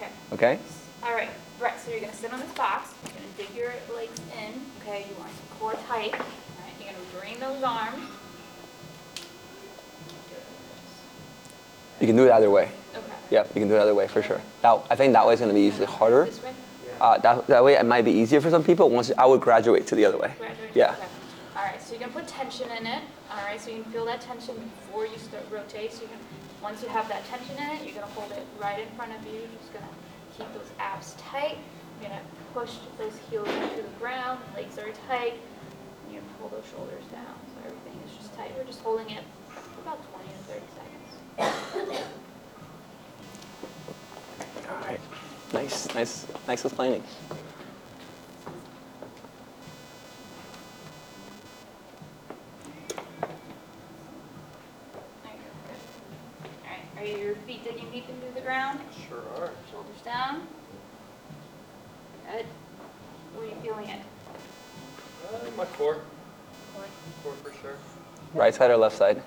Okay. Okay? All right, Brett, so you're going to sit on this box. You're going to dig your legs in. Okay, you want your core tight. All right, you're going to bring those arms. You can do it either way. Okay. Yeah, you can do it either way for sure. Now, I think that way is going to be usually harder. This way? That way it might be easier for some people. Once I would graduate to the other way. Graduate? Yeah. Okay. All right, so you're going to put tension in it. All right, so you can feel that tension before you start rotate. So you can, once you have that tension in it, you're going to hold it right in front of you. Just going to keep those abs tight. You're going to push those heels into the ground. Legs are tight. And you're going to pull those shoulders down. So everything is just tight. We're just holding it for about 20 to 30 seconds. All right. Nice explaining. Are your feet digging deep into the ground? Sure are. Shoulders down. Good. Where are you feeling it? My core. Core for sure. Right side or left side?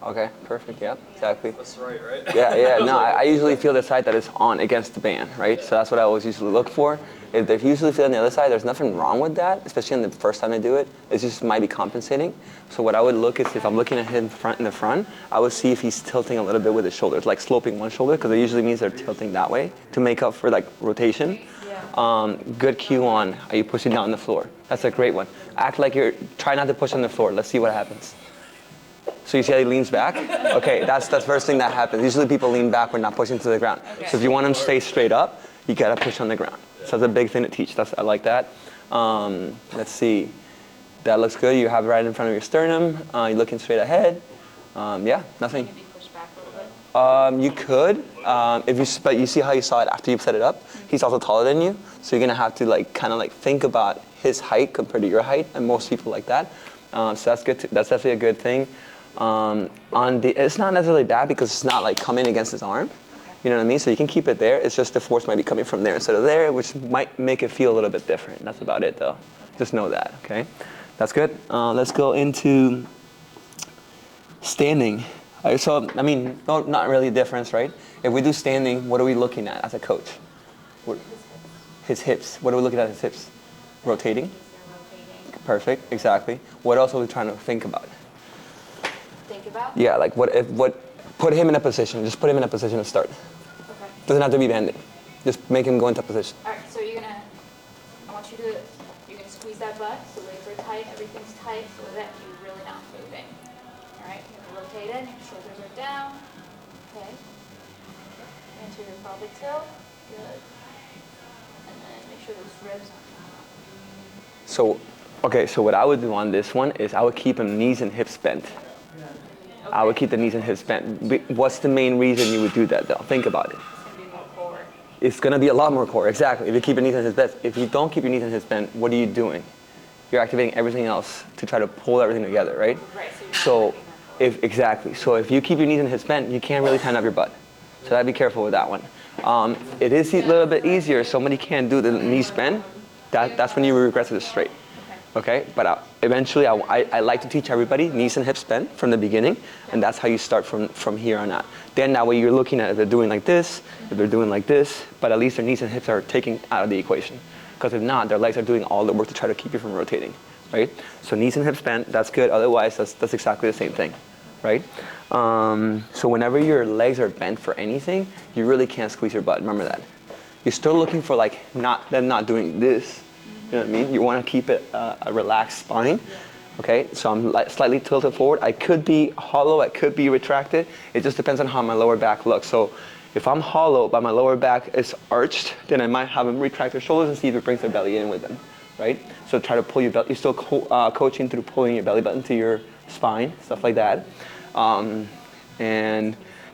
Okay, perfect, yeah, exactly. That's right, right? Yeah, no, I usually feel the side that is on against the band, right? So that's what I always usually look for. If they usually feel on the other side, there's nothing wrong with that, especially on the first time they do it. It just might be compensating. So what I would look is if I'm looking at him in the front, I would see if he's tilting a little bit with his shoulders, like sloping one shoulder, because it usually means they're tilting that way to make up for like rotation. Good cue on, are you pushing down on the floor? That's a great one. Act like try not to push on the floor. Let's see what happens. So you see how he leans back? Okay, that's the first thing that happens. Usually people lean back when not pushing to the ground. Okay. So if you want him to stay straight up, you gotta push on the ground. So that's a big thing to teach. I like that. Let's see. That looks good. You have it right in front of your sternum. You're looking straight ahead. Yeah, nothing. Maybe push back a little bit. You could, but you see how you saw it after you set it up? He's also taller than you, so you're gonna have to kind of think about his height compared to your height, and most people like that. So that's good. That's definitely a good thing. It's not necessarily bad because it's not coming against his arm. You know what I mean? So you can keep it there. It's just the force might be coming from there instead of there, which might make it feel a little bit different. That's about it, though. Just know that. Okay, that's good. Let's go into standing. So I mean, not really a difference, right? If we do standing, what are we looking at as a coach? His hips. What are we looking at? His hips. Rotating. Perfect. Exactly. What else are we trying to think about? Think about? Yeah, put him in a position. Just put him in a position to start. Okay. Doesn't have to be bending. Just make him go into position. All right, so you're gonna squeeze that butt, so legs are tight, everything's tight, so that you're really not moving. All right, you're gonna rotate in, your shoulders are down. Okay. Anterior pelvic tilt. Good. And then make sure those ribs So what I would do on this one is I would keep him knees and hips bent. Okay. I would keep the knees and hips bent. What's the main reason you would do that, though? Think about it. It's gonna be more core. It's going to be a lot more core, exactly. If you keep your knees and hips bent. If you don't keep your knees and hips bent, what are you doing? You're activating everything else to try to pull everything together, right? Right. So exactly. So if you keep your knees and hips bent, you can't really tighten up your butt. So I'd be careful with that one. It is a little bit easier. Somebody can't do the knees bent. That's when you regress to the straight. Okay, but eventually I like to teach everybody knees and hips bent from the beginning, and that's how you start from here on out. Then that way you're looking at if they're doing like this, if they're doing like this, but at least their knees and hips are taken out of the equation. Because if not, their legs are doing all the work to try to keep you from rotating, right? So knees and hips bent, that's good. Otherwise, that's exactly the same thing, right? So whenever your legs are bent for anything, you really can't squeeze your butt. Remember that. You're still looking for them not doing this. You know what I mean? You want to keep it a relaxed spine. Okay, so I'm slightly tilted forward. I could be hollow, I could be retracted. It just depends on how my lower back looks. So if I'm hollow but my lower back is arched, then I might have them retract their shoulders and see if it brings their belly in with them, right? So try to pull your belly. You're still coaching through pulling your belly button to your spine, stuff like that. And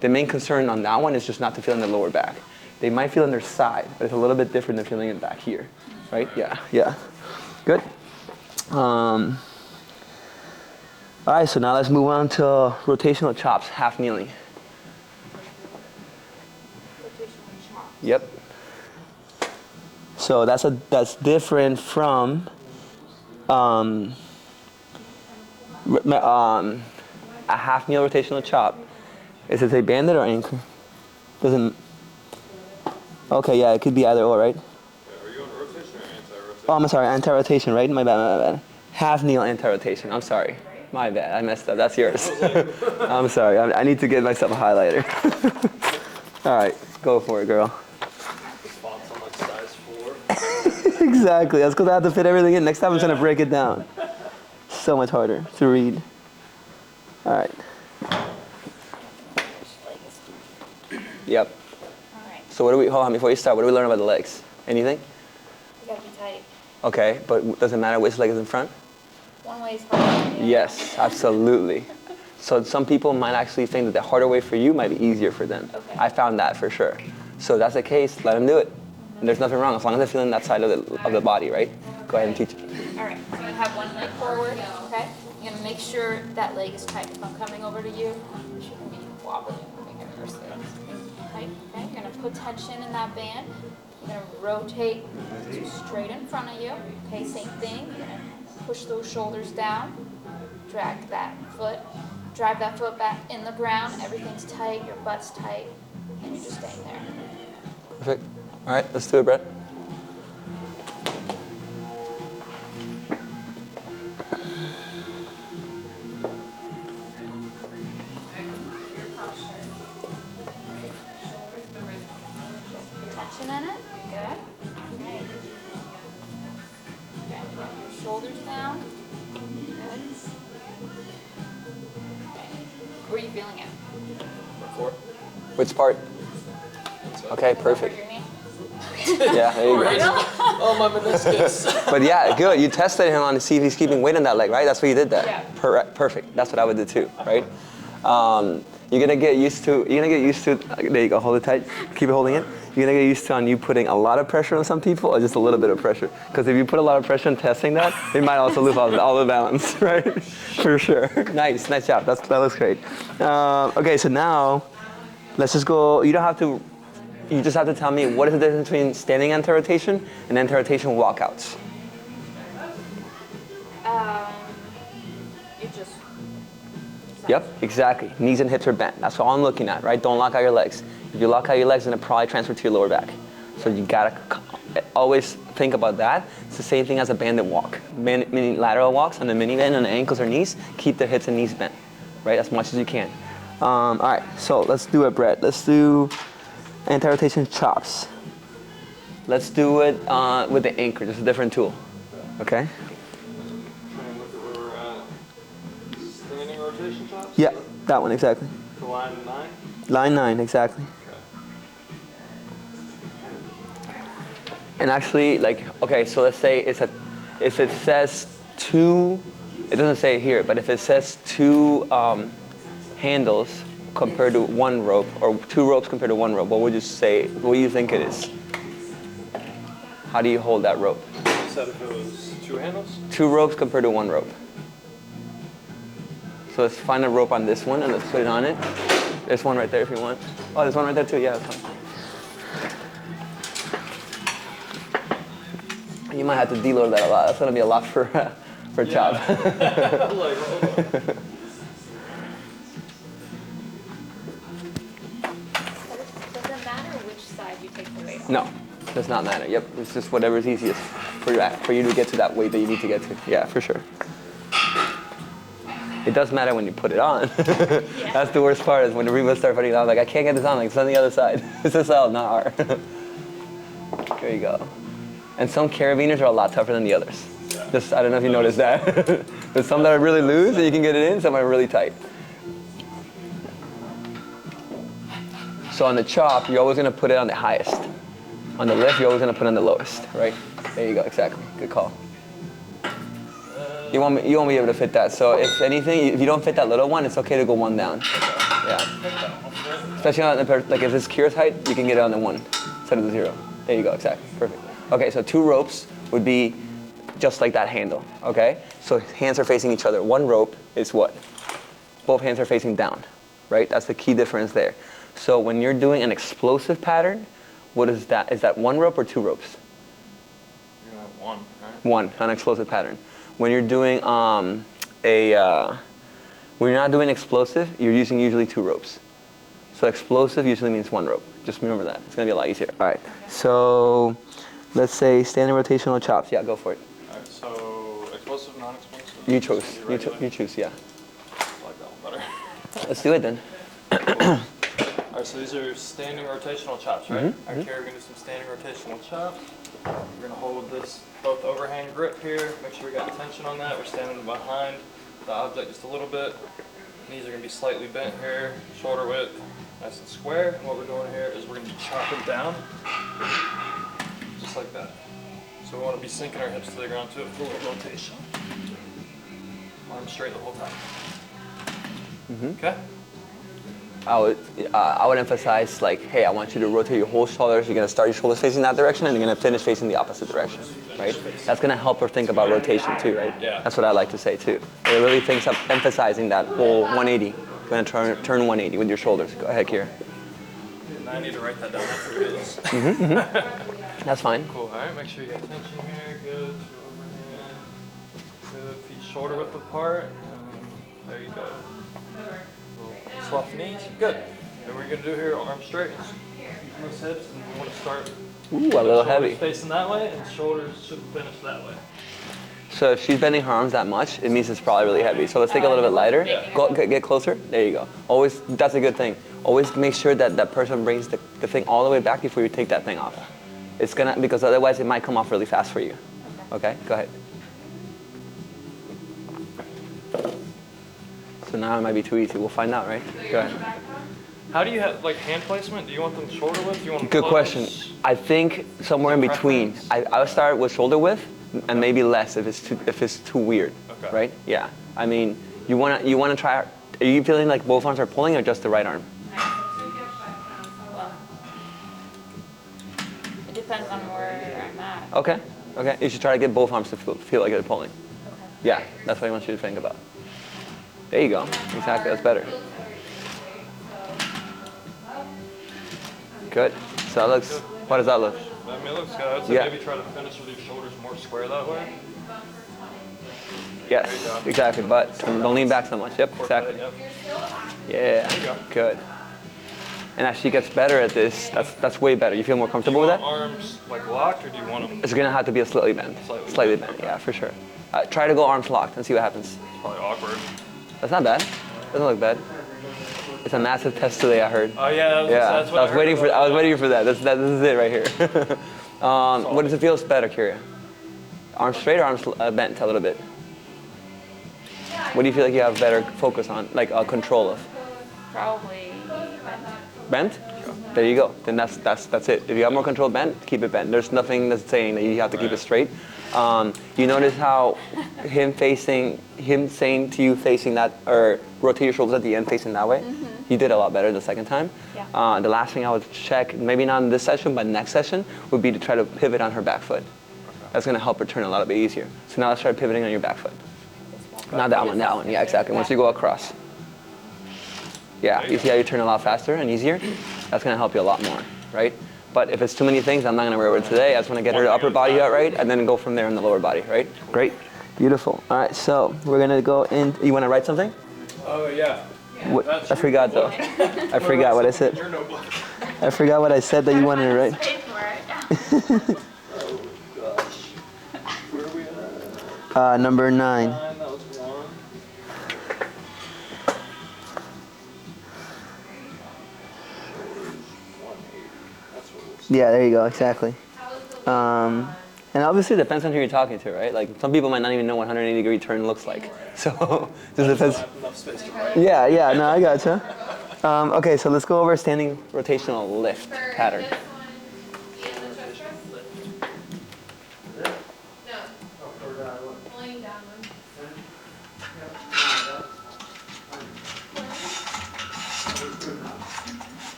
the main concern on that one is just not to feel in the lower back. They might feel on their side, but it's a little bit different than feeling it back here. Right? Yeah. Good. All right, so now let's move on to rotational chops, half kneeling. Rotational chops. Yep. So that's different from a half kneel rotational chop. Is it a banded or anchor? Okay, yeah, it could be either or, right? Yeah, are you on rotation or anti-rotation? Oh, I'm sorry, anti-rotation, right? My bad, my bad. Half kneel anti-rotation. I'm sorry. My bad, I messed up. That's yours. I'm sorry. I need to get myself a highlighter. All right, go for it, girl. The font's on like size 4. Exactly. That's because I have to fit everything in. Next time I'm going to break it down. So much harder to read. All right. Yep. All right. So what do we, hold on, before you start, what do we learn about the legs? Anything? You gotta be tight. Okay, but does it matter which leg is in front? One way is harder than the other. Yes, absolutely. So some people might actually think that the harder way for you might be easier for them. Okay. I found that for sure. So if that's the case, let them do it. And there's nothing wrong as long as they're feeling that side of the body, right? Go ahead and teach it. All right, so you have one leg forward, okay? You're gonna make sure that leg is tight. If I'm coming over to you, you shouldn't be wobbling moving here first. Tight, okay? You're gonna put tension in that band. You're gonna rotate to straight in front of you. Okay, same thing. You're gonna push those shoulders down, drag that foot, drive that foot back in the ground. Everything's tight, your butt's tight, and you're just staying there. Perfect. All right, let's do it, Brett. Tension in it. Good. Okay. Okay. Your shoulders down. Good. Okay. Where are you feeling it? 4. Which part? Okay, perfect. Over your knee? Yeah, there you go. Oh, my meniscus. But yeah, good. You tested him on to see if he's keeping weight on that leg, right? That's why you did that. Yeah. Perfect. That's what I would do too, right? You're gonna get used to. There you go. Hold it tight. Keep it holding it. You're gonna get used to on you putting a lot of pressure on some people or just a little bit of pressure. Because if you put a lot of pressure on testing that, they might also lose all the balance, right? For sure. Nice job. That looks great. Okay, so now let's just go. You don't have to. You just have to tell me what is the difference between standing anti-rotation and anti-rotation walkouts. You just. Yep, exactly. Knees and hips are bent. That's all I'm looking at, right? Don't lock out your legs. If you lock out your legs, then it probably transfer to your lower back. So you gotta always think about that. It's the same thing as a banded walk. Mini lateral walks on the mini band on the ankles or knees, keep the hips and knees bent, right? As much as you can. All right, so let's do it, Brett. Let's do anti-rotation chops. Let's do it with the anchor, just a different tool, okay? Try and look at where we're at. Standing rotation chops? Yeah, that one, exactly. To line 9? Line 9, exactly. And actually, okay, so let's say if it says 2, it doesn't say it here, but if it says 2 handles compared to 1 rope, or 2 ropes compared to 1 rope, what would you say, what do you think it is? How do you hold that rope? You said if it was 2 handles? 2 ropes compared to 1 rope. So let's find a rope on this one and let's put it on it. There's one right there if you want. Oh, there's one right there too, yeah, that's fine. You might have to deload that a lot. That's gonna be a lot for Chop. Does it matter which side you take the weight on? No, does not matter. Yep, it's just whatever is easiest for you to get to that weight that you need to get to. Yeah, for sure. It does matter when you put it on. Yeah. That's the worst part is when the remote start putting it on. Like, I can't get this on. Like, it's on the other side. It's this L, not R. There you go. And some carabiners are a lot tougher than the others. Just, I don't know if you noticed that. There's some that are really loose and you can get it in. Some are really tight. So on the chop, you're always going to put it on the highest. On the lift, you're always going to put it on the lowest, right? There you go, exactly. Good call. You won't be able to fit that. So if anything, if you don't fit that little one, it's okay to go 1 down. Yeah. Especially on the, like if it's Kira's height, you can get it on the 1 instead of the 0. There you go, exactly, perfect. Okay, so 2 ropes would be just like that handle, okay? So hands are facing each other. 1 rope is what? Both hands are facing down, right? That's the key difference there. So when you're doing an explosive pattern, what is that? Is that 1 rope or 2 ropes? You're gonna have 1, right? 1, an explosive pattern. When you're doing when you're not doing explosive, you're using usually 2 ropes. So explosive usually means 1 rope. Just remember that. It's gonna be a lot easier. All right. So let's say standing rotational chops. Yeah, go for it. All right, so explosive, non-explosive? You choose. You choose, yeah. I like that one better. Let's do it then. All right, so these are standing rotational chops, right? Mm-hmm. All right, here we're gonna do some standing rotational chops. We're gonna hold this both overhand grip here. Make sure we got tension on that. We're standing behind the object just a little bit. Knees are gonna be slightly bent here. Shoulder width, nice and square. And what we're doing here is we're gonna be chopping down, just like that. So we want to be sinking our hips to the ground too, for a little rotation. Arms straight the whole time. Okay? I would emphasize like, hey, I want you to rotate your whole shoulders. You're gonna start your shoulders facing that direction, and you're gonna finish facing the opposite direction, right? That's gonna help her think about rotation too, right? Yeah. That's what I like to say too. It really thinks of emphasizing that whole 180. You're gonna turn 180 with your shoulders. Go ahead, Kira. I need to write that down after we do this. That's fine. Cool. All right, make sure you get tension here. Good. Overhand. Good. Feet shoulder width apart. There you go. Soft knees. Good. And we're gonna do here arms straight. Loose hips, and we want to start. Ooh, a little heavy. Shoulders facing that way, and shoulders should finish that way. So if she's bending her arms that much, it means it's probably really heavy. So let's take a little bit lighter. Yeah. Get closer. There you go. Always, that's a good thing. Always make sure that that person brings the thing all the way back before you take that thing off. It's gonna, because otherwise it might come off really fast for you. Okay, go ahead. So now it might be too easy. We'll find out, right? Go ahead. How do you have like hand placement? Do you want them shoulder width? Do you want them Good close? question. I think somewhere in between. I would start with shoulder width and maybe less if it's too weird, Okay. right? Yeah. I mean, you wanna try. Are you feeling like both arms are pulling or just the right arm? Well, it depends on where I'm at. Okay. Okay. You should try to get both arms to feel like they're pulling. Yeah. That's what I want you to think about. There you go. Exactly. That's better. Good. So that looks. What does that look? I mean, it looks good. I'd say Yeah. maybe try to finish with your shoulders more square that way. Yes. Exactly. But don't lean back so much. Yep. Exactly. Yep. Yeah. There you go. Good. And as she gets better at this, that's way better. You feel more Do you comfortable with want that? arms like locked, or do you want them? It's gonna have to be a slightly bent. Slightly bent. Yeah, for sure. Try to go arms locked and see what happens. It's probably awkward. That's not bad. Doesn't look bad. It's a massive test today, I heard. Oh yeah. That's what I was waiting for. about. I was waiting for that. This is it right here. What does it feel better, Kyria? Arms straight or arms bent a little bit? What do you feel like you have better focus on, like control of? Probably Bent? There you go. Then that's it. If you have more control bent, keep it bent. There's nothing that's saying that you have to keep it straight. You notice how him saying to you facing that, or rotate your shoulders at the end facing that way? He did a lot better the second time. Yeah. The last thing I would check, maybe not in this session, but next session, would be to try to pivot on her back foot. That's going to help her turn a lot bit easier. So now let's try pivoting on your back foot. Not that one, that one. Yeah, exactly. Once you go across. Yeah, you see how you turn a lot faster and easier? That's going to help you a lot more, right? But if it's too many things, I'm not going to worry about it today. I just want to get her upper body out right and then go from there in the lower body, right? Great. Beautiful. All right, so we're going to go in. You want to write something? Oh yeah. I forgot though. I forgot what I said. Your notebook. I forgot what I said that you wanted to write. Pay for it. Oh gosh. Where are we at? Number 9. That was 1. Yeah, there you go, exactly. And obviously it depends on who you're talking to, right? Like some people might not even know what 180-degree turn looks like. So just depends. Enough space to write. Yeah, no, I gotcha. Okay, so let's go over standing rotational lift pattern.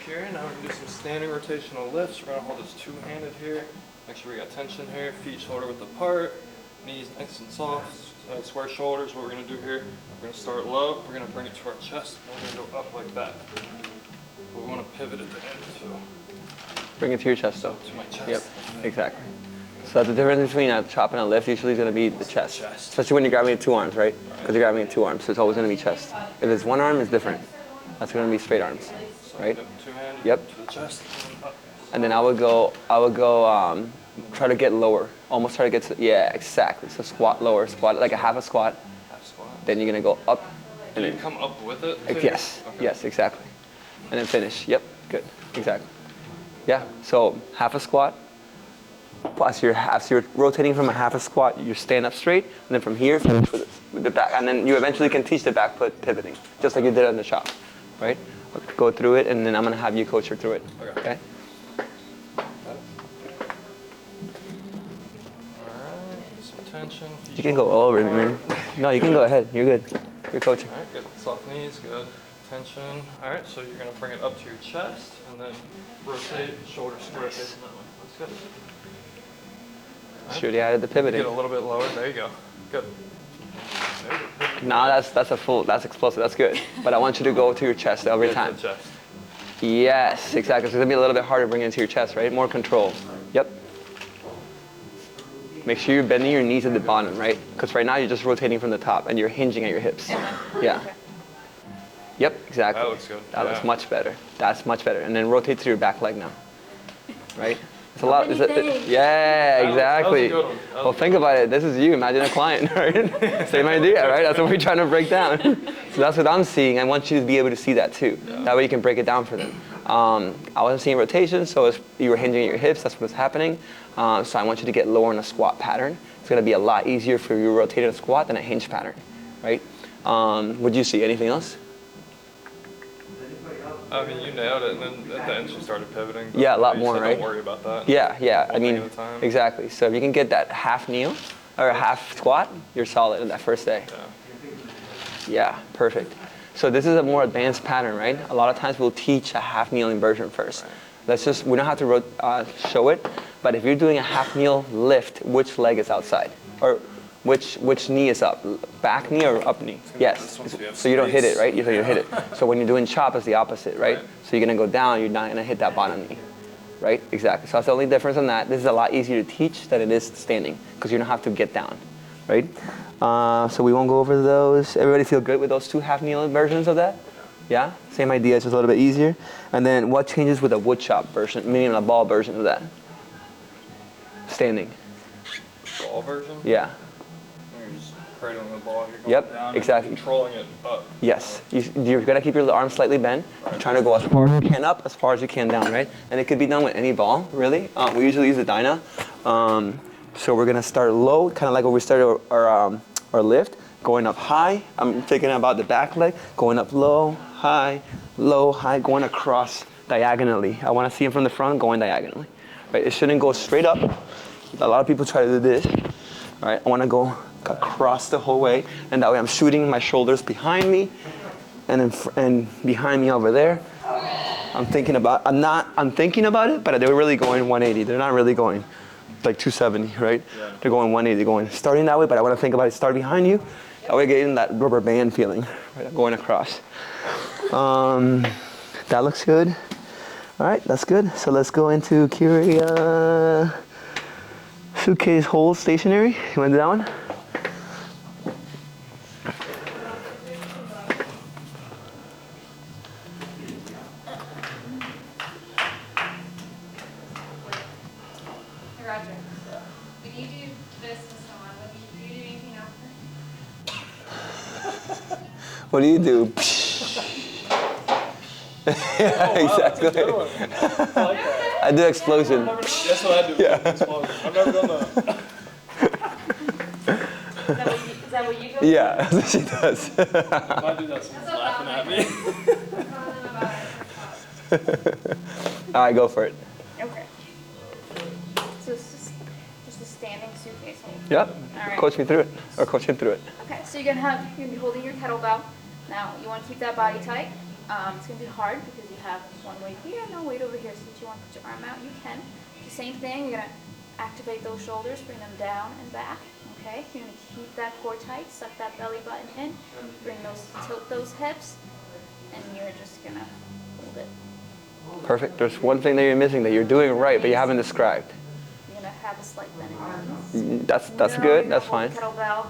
Alright, now we're going to do some standing rotational lifts. We're going to hold this two-handed here. Make sure we got tension here. Feet shoulder width apart. Knees nice and soft. Square shoulders. What we're going to do here, we're going to start low. We're going to bring it to our chest. And we're going to go up like that. But we want to pivot at the end too. Bring it to your chest though. To my chest. Yep, exactly. So the difference between a chop and a lift usually is going to be the chest. Especially when you're grabbing it 2 arms, right? Because you're grabbing it 2 arms, so it's always going to be chest. If it's 1 arm, it's different. That's going to be straight arms, right? Yep. To the chest. And then I would go try to get lower. Almost try to get to, yeah, exactly. So squat lower, squat like a half a squat. Half squat. Then you're going to go up. And then come up with it? Yes, Okay. yes, exactly. And then finish. Yep, good, exactly. Yeah, so half a squat. Plus you're rotating from a half a squat, you stand up straight, and then from here, finish with the back. And then you eventually can teach the back foot pivoting, just like you did on the chop, right? Go through it, and then I'm gonna have you coach her through it, okay? Tension. You can go all over me, man. No, you can go ahead. You're good. You're coaching. All right, good. Soft knees, good. Tension. All right, so you're going to bring it up to your chest and then rotate, shoulders square facing that way. That's good. Right. Sure, you added the pivoting. Get a little bit lower. There you go. Good. There you go. No, that's explosive. That's good. But I want you to go to your chest every time. To the chest. Yes, exactly. So it's going to be a little bit harder to bring it into your chest, right? More control. Yep. Make sure you're bending your knees at the bottom, right? Because right now you're just rotating from the top and you're hinging at your hips. Yeah. Okay. Yep, exactly. That looks good. That looks much better. That's much better. And then rotate to your back leg now. Right? It's a lot. Yeah, exactly. That was a good one. Well, think about it. This is you. Imagine a client, right? Same idea, right? That's what we're trying to break down. So that's what I'm seeing. I want you to be able to see that too. Yeah. That way you can break it down for them. I wasn't seeing rotation, so you were hinging at your hips. That's what was happening. So I want you to get lower in a squat pattern. It's going to be a lot easier for you to rotate in a squat than a hinge pattern, right? Would you see anything else? I mean, you nailed it, and then at the end she started pivoting. Yeah, a lot more, said, right? Don't worry about that. Yeah. One I mean, thing at a time. exactly. So if you can get that half kneel or a half squat, you're solid in that first day. Yeah, perfect. So this is a more advanced pattern, right? A lot of times we'll teach a half kneeling version first. Right. We don't have to show it, but if you're doing a half kneel lift, which leg is outside? Or which knee is up? Back knee or up knee? Yes. So you don't hit it, right? You hit it. So when you're doing chop, it's the opposite, right? So you're gonna go down, you're not gonna hit that bottom knee. Right? Exactly. So that's the only difference on that. This is a lot easier to teach than it is standing, because you don't have to get down. Right? So we won't go over those. Everybody feel good with those 2 half kneel versions of that? Yeah? Same idea, it's just a little bit easier. And then what changes with a wood chop version, meaning a ball version of that? Standing. Ball version? Yeah. You're just cradling the ball, you're going Yep, down exactly. and controlling it up. Yes. You're gonna keep your arms slightly bent. You're trying to go as far as you can up, as far as you can down, right? And it could be done with any ball, really. We usually use the Dyna. So we're gonna start low, kind of like when we started our lift, going up high. I'm thinking about the back leg, going up low, high, going across diagonally. I wanna see him from the front going diagonally. Right? It shouldn't go straight up. A lot of people try to do this. All right, I wanna go across the whole way, and that way I'm shooting my shoulders behind me, and behind me over there. I'm thinking about it, but they're really going 180. They're not really going like 270, right? Yeah. They're going 180, they're going starting that way, but I want to think about it, start behind you. That way getting that rubber band feeling, right? Going across. That looks good. All right, that's good. So let's go into carry suitcase hold stationary. You want to do that one? Roger. When you do this and so on, do you do anything after? What do you do? Yeah, exactly. I do explosion. That's what I do. Yeah. I've never done that. Is that what you go? Yeah, that's what she does. If I do that, someone's laughing at me. All right, go for it. Okay. So it's just a standing suitcase hold. Yep. All right. Coach me through it, or coach him through it. Okay, so you're gonna be holding your kettlebell. Now you want to keep that body tight. It's gonna be hard because you have one weight here, no weight over here. So if you want to put your arm out, you can. The same thing. You're gonna activate those shoulders, bring them down and back. Okay. You're gonna keep that core tight, suck that belly button in, tilt those hips, and you're just gonna hold it. Perfect. There's one thing that you're missing that you're doing right, but you haven't described. You're gonna have have a slight bend in your knees. That's No, good. you're That's gonna fine. hold the kettlebell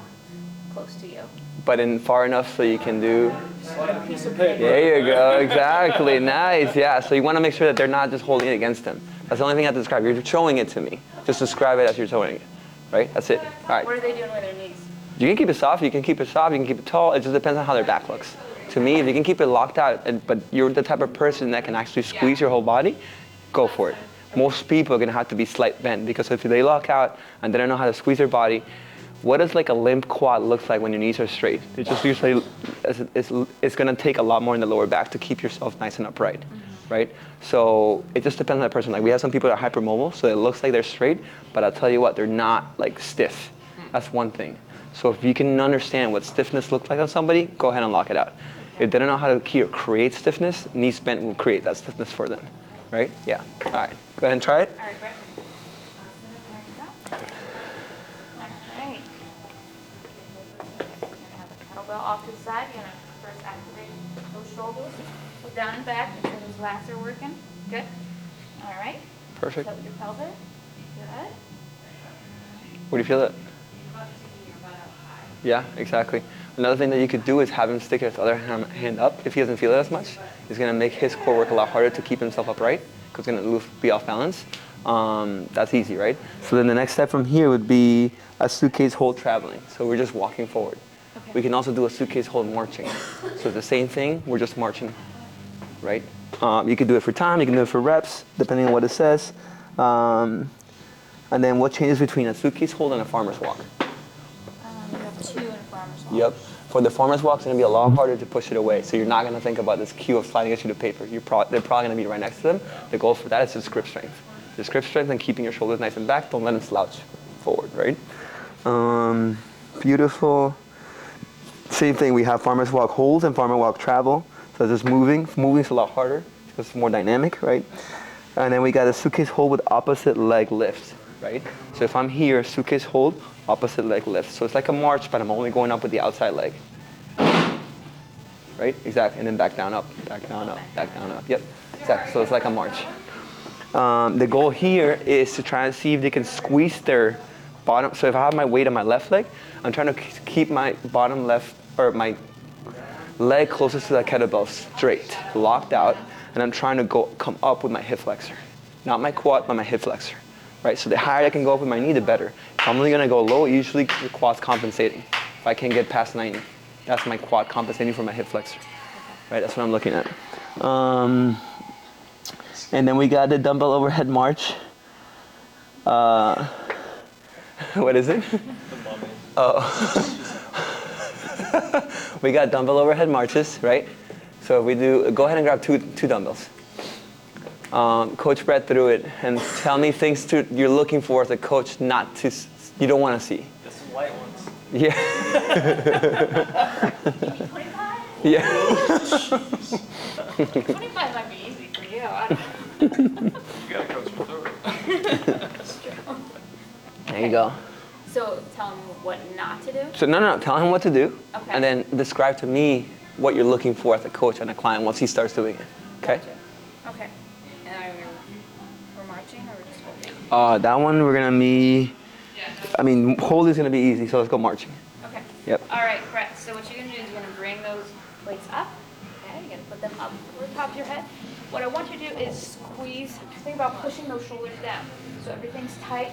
close to you. But in far enough so you can do. Slide a piece of paper. There you go. Exactly. Nice. Yeah. So you want to make sure that they're not just holding it against them. That's the only thing I have to describe. You're showing it to me. Just describe it as you're showing it. Right? That's it. All right. What are they doing with their knees? You can keep it soft. You can keep it soft. You can keep it tall. It just depends on how their back looks. To me, if you can keep it locked out, but you're the type of person that can actually squeeze your whole body, go for it. Most people are going to have to be slight bend because if they lock out and they don't know how to squeeze their body, what does like a limp quad looks like when your knees are straight? It just usually, it's going to take a lot more in the lower back to keep yourself nice and upright, right? So it just depends on the person. Like we have some people that are hypermobile, so it looks like they're straight, but I'll tell you what, they're not like stiff. That's one thing. So if you can understand what stiffness looks like on somebody, go ahead and lock it out. If they don't know how to create stiffness, knees bent will create that stiffness for them, right? Yeah. All right. Go ahead and try it. All right, Brett. There you go. All right. You're gonna have the kettlebell off to the side. You're gonna first activate those shoulders. Go down and back. Make sure those lats are working. Good. All right. Perfect. Tilt your pelvis. Good. Where do you feel it? Yeah, exactly. Another thing that you could do is have him stick his other hand up. If he doesn't feel it as much, it's going to make his core work a lot harder to keep himself upright because it's going to be off balance. That's easy, right? So then the next step from here would be a suitcase hold traveling. So we're just walking forward. Okay. We can also do a suitcase hold marching. So the same thing, we're just marching, right? You could do it for time, you can do it for reps, depending on what it says. And then what changes between a suitcase hold and a farmer's walk? You have two in farmer's walk. Yep. For the farmer's walk, it's going to be a lot harder to push it away. So you're not going to think about this cue of sliding a sheet of paper. They're probably going to be right next to them. The goal for that is just grip strength. Just grip strength and keeping your shoulders nice and back. Don't let them slouch forward, right? Beautiful. Same thing. We have farmer's walk holds and farmer walk travel. So just moving. Moving's a lot harder because it's more dynamic, right? And then we got a suitcase hold with opposite leg lift, right? So if I'm here, suitcase hold, opposite leg lift. So it's like a march, but I'm only going up with the outside leg. Right? Exactly. And then back down, up, back down, up, back down, up. Yep. Exactly. So it's like a march. The goal here is to try and see if they can squeeze their bottom. So if I have my weight on my left leg, I'm trying to keep my bottom left, or my leg closest to the kettlebell straight, locked out, and I'm trying to come up with my hip flexor. Not my quad, but my hip flexor. Right? So the higher I can go up with my knee, the better. If I'm only going to go low, usually the quad's compensating. If I can get past 90, that's my quad compensating for my hip flexor. Right? That's what I'm looking at. And then we got the dumbbell overhead march. What is it? The mummy. Oh. We got dumbbell overhead marches, right? So we do, go ahead and grab two dumbbells. Coach Brett through it and tell me things you're looking for as a coach you don't want to see. The some light ones. Yeah. 25? Yeah. 25 might be easy for you. I don't know. You gotta coach me through it. That's true. There you go. So tell them what not to do? So no, tell him what to do. Okay. And then describe to me what you're looking for as a coach and a client once he starts doing it. Okay? Gotcha. Okay. And we're marching or we're just holding? That one we're going to be, hold is going to be easy, so let's go marching. Okay. Yep. All right, Brett. So what you're going to do is you're going to bring those weights up. Okay. You're going to put them up over the top of your head. What I want you to do is squeeze. Think about pushing those shoulders down. So everything's tight.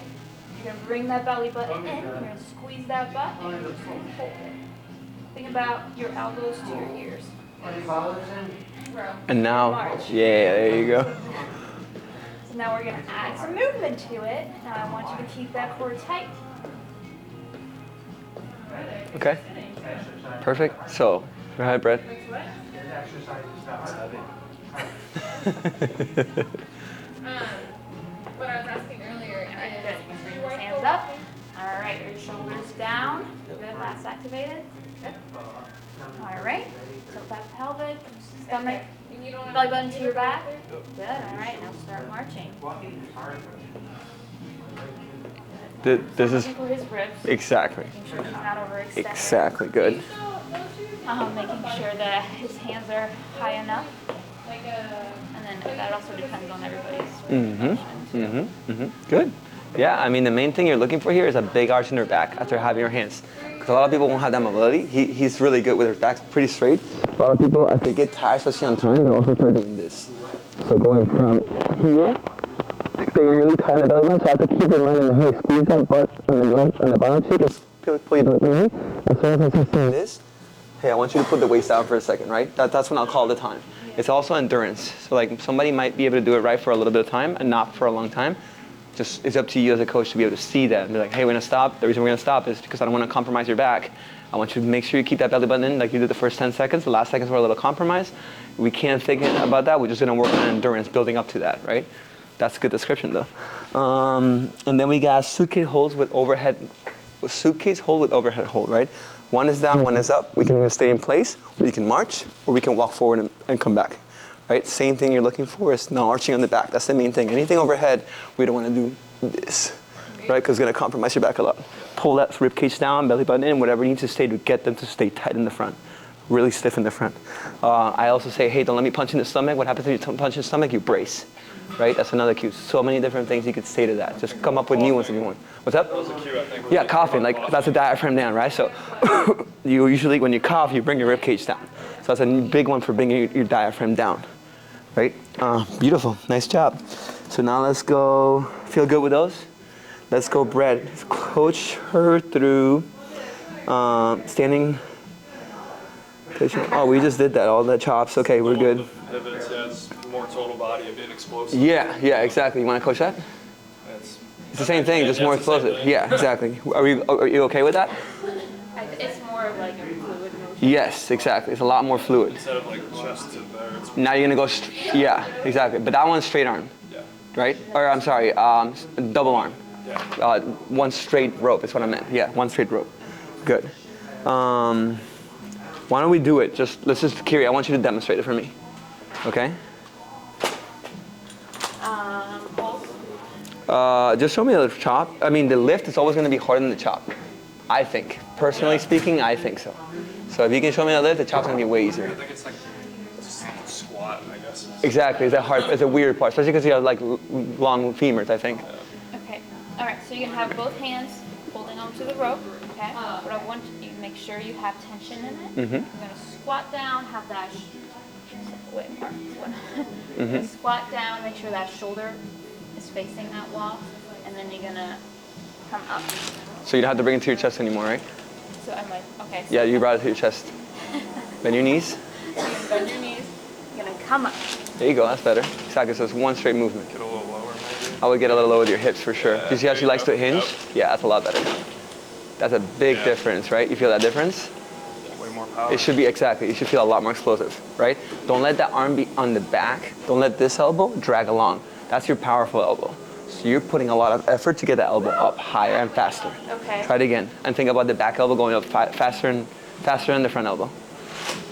You're going to bring that belly button in. You're going to squeeze that butt and you're just going to hold it. Think about your elbows to your ears. And now, March. yeah, there you go. So now we're going to add some movement to it. Now I want you to keep that core tight. Okay. Perfect. So, go ahead, Brett. What I was asking earlier, Good. Bring your hands up. All right, your shoulders down. Good. Lats activated. Good. All right. Tilt that pelvic, stomach, belly button to your back. Good. All right. Now start marching. This is Looking for his ribs. exactly. Making sure he's not overextended. Exactly good. Making sure that his hands are high enough. like a, And then that also depends on everybody's Mm-hmm. position, too. Mm-hmm. Mm-hmm. Good. Yeah, I mean, the main thing you're looking for here is a big arch in their back after having your hands. Because a lot of people won't have that mobility. He's really good with his back, pretty straight. A lot of people, as they get tired, especially on time, they also start doing this. So going from here, staying really tight in the belly button, so I have to keep in mind in the hey, squeeze that butt on the bottom cheek, and pull your butt in. As soon as I start doing this, hey, I want you to put the waist down for a second, right? That's when I'll call the time. It's also endurance. So like somebody might be able to do it right for a little bit of time and not for a long time. Just it's up to you as a coach to be able to see that and be like, hey, we're gonna stop. The reason we're gonna stop is because I don't want to compromise your back. I want you to make sure you keep that belly button in like you did the first 10 seconds. The last seconds were a little compromised. We can't think about that. We're just gonna work on endurance, building up to that, right? That's a good description though. And then we got suitcase holds with overhead. Suitcase hold with overhead hold, right? One is down, one is up. We can either stay in place, or we can march, or we can walk forward and come back. Right? Same thing you're looking for is no arching on the back. That's the main thing. Anything overhead, we don't want to do this, right? Because it's going to compromise your back a lot. Pull that rib cage down, belly button in, whatever you need to stay to get them to stay tight in the front. Really stiff in the front. I also say, hey, don't let me punch in the stomach. What happens if you punch in the stomach? You brace. Right? That's another cue. So many different things you could say to that. Just come up with new ones if you want. What's up? That was a cue, I think. Yeah, coughing. Like that's a diaphragm down, right? So you usually, when you cough, you bring your rib cage down. So that's a big one for bringing your diaphragm down. Right? Beautiful. Nice job. So now let's go. Feel good with those? Let's go bread. Let's coach her through standing. Oh, we just did that. All the chops. Okay, we're good. Pivots, yeah, it's more total body, a bit explosive. Yeah, exactly. You want to coach that? It's the same thing, just more explosive. Yeah, exactly. Are you okay with that? It's more of like a fluid motion. Yes, exactly. It's a lot more fluid. instead of like chest to there, it's Now you're gonna go, yeah, exactly. But that one's straight arm, yeah. right? Or I'm sorry, double arm. Yeah. One straight rope is what I meant. Yeah, one straight rope. Good. Why don't we do it? Let's just, Kiri, I want you to demonstrate it for me. Okay? Just show me the chop. I mean, the lift is always going to be harder than the chop. I think. Personally speaking, I think so. So if you can show me the lift, the chop's going to be way easier. I think it's like just squat, I guess. Exactly. It's a weird part, especially because you have like long femurs, I think. Okay. All right. So you can have both hands holding onto the rope. Okay. But I want you to make sure you have tension in it. Mm-hmm. You're gonna squat down, have that. Wait, Mm-hmm. Squat down, make sure that shoulder is facing that wall, and then you're gonna come up. So you don't have to bring it to your chest anymore, right? So I'm like, okay. So Yeah, you brought it to your chest. Bend your knees. you're gonna bend your knees. You're gonna come up. There you go. That's better. Exactly. So it's one straight movement. Get a little lower maybe. I would get a little lower with your hips for sure. Yeah, Do you see how she likes to hinge? Yep. Yeah, that's a lot better. That's a big Yeah. difference, right? You feel that difference? Way more power. It should be, exactly. You should feel a lot more explosive, right? Don't let that arm be on the back. Don't let this elbow drag along. That's your powerful elbow. So you're putting a lot of effort to get that elbow up higher and faster. Okay. Try it again. And think about the back elbow going up faster than the front elbow.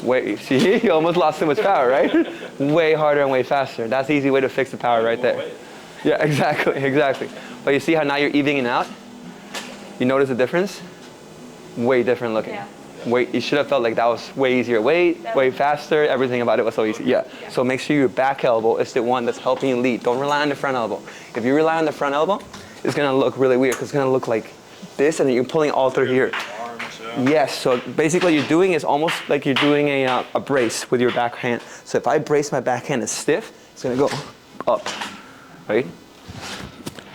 Wait, see, you almost lost so much power, right? Way harder and way faster. That's the easy way to fix the power right there. Yeah, exactly. But you see how now you're evening out? You notice the difference? Way different looking. Yeah. You should have felt like that was way easier, way faster. Everything about it was so easy. Yeah. So make sure your back elbow is the one that's helping you lead. Don't rely on the front elbow. If you rely on the front elbow, it's gonna look really weird because it's gonna look like this, and then you're pulling all through here. Arms, yeah. Yes. So basically, you're doing is almost like you're doing a brace with your back hand. So if I brace my back hand, it's stiff. It's gonna go up, right?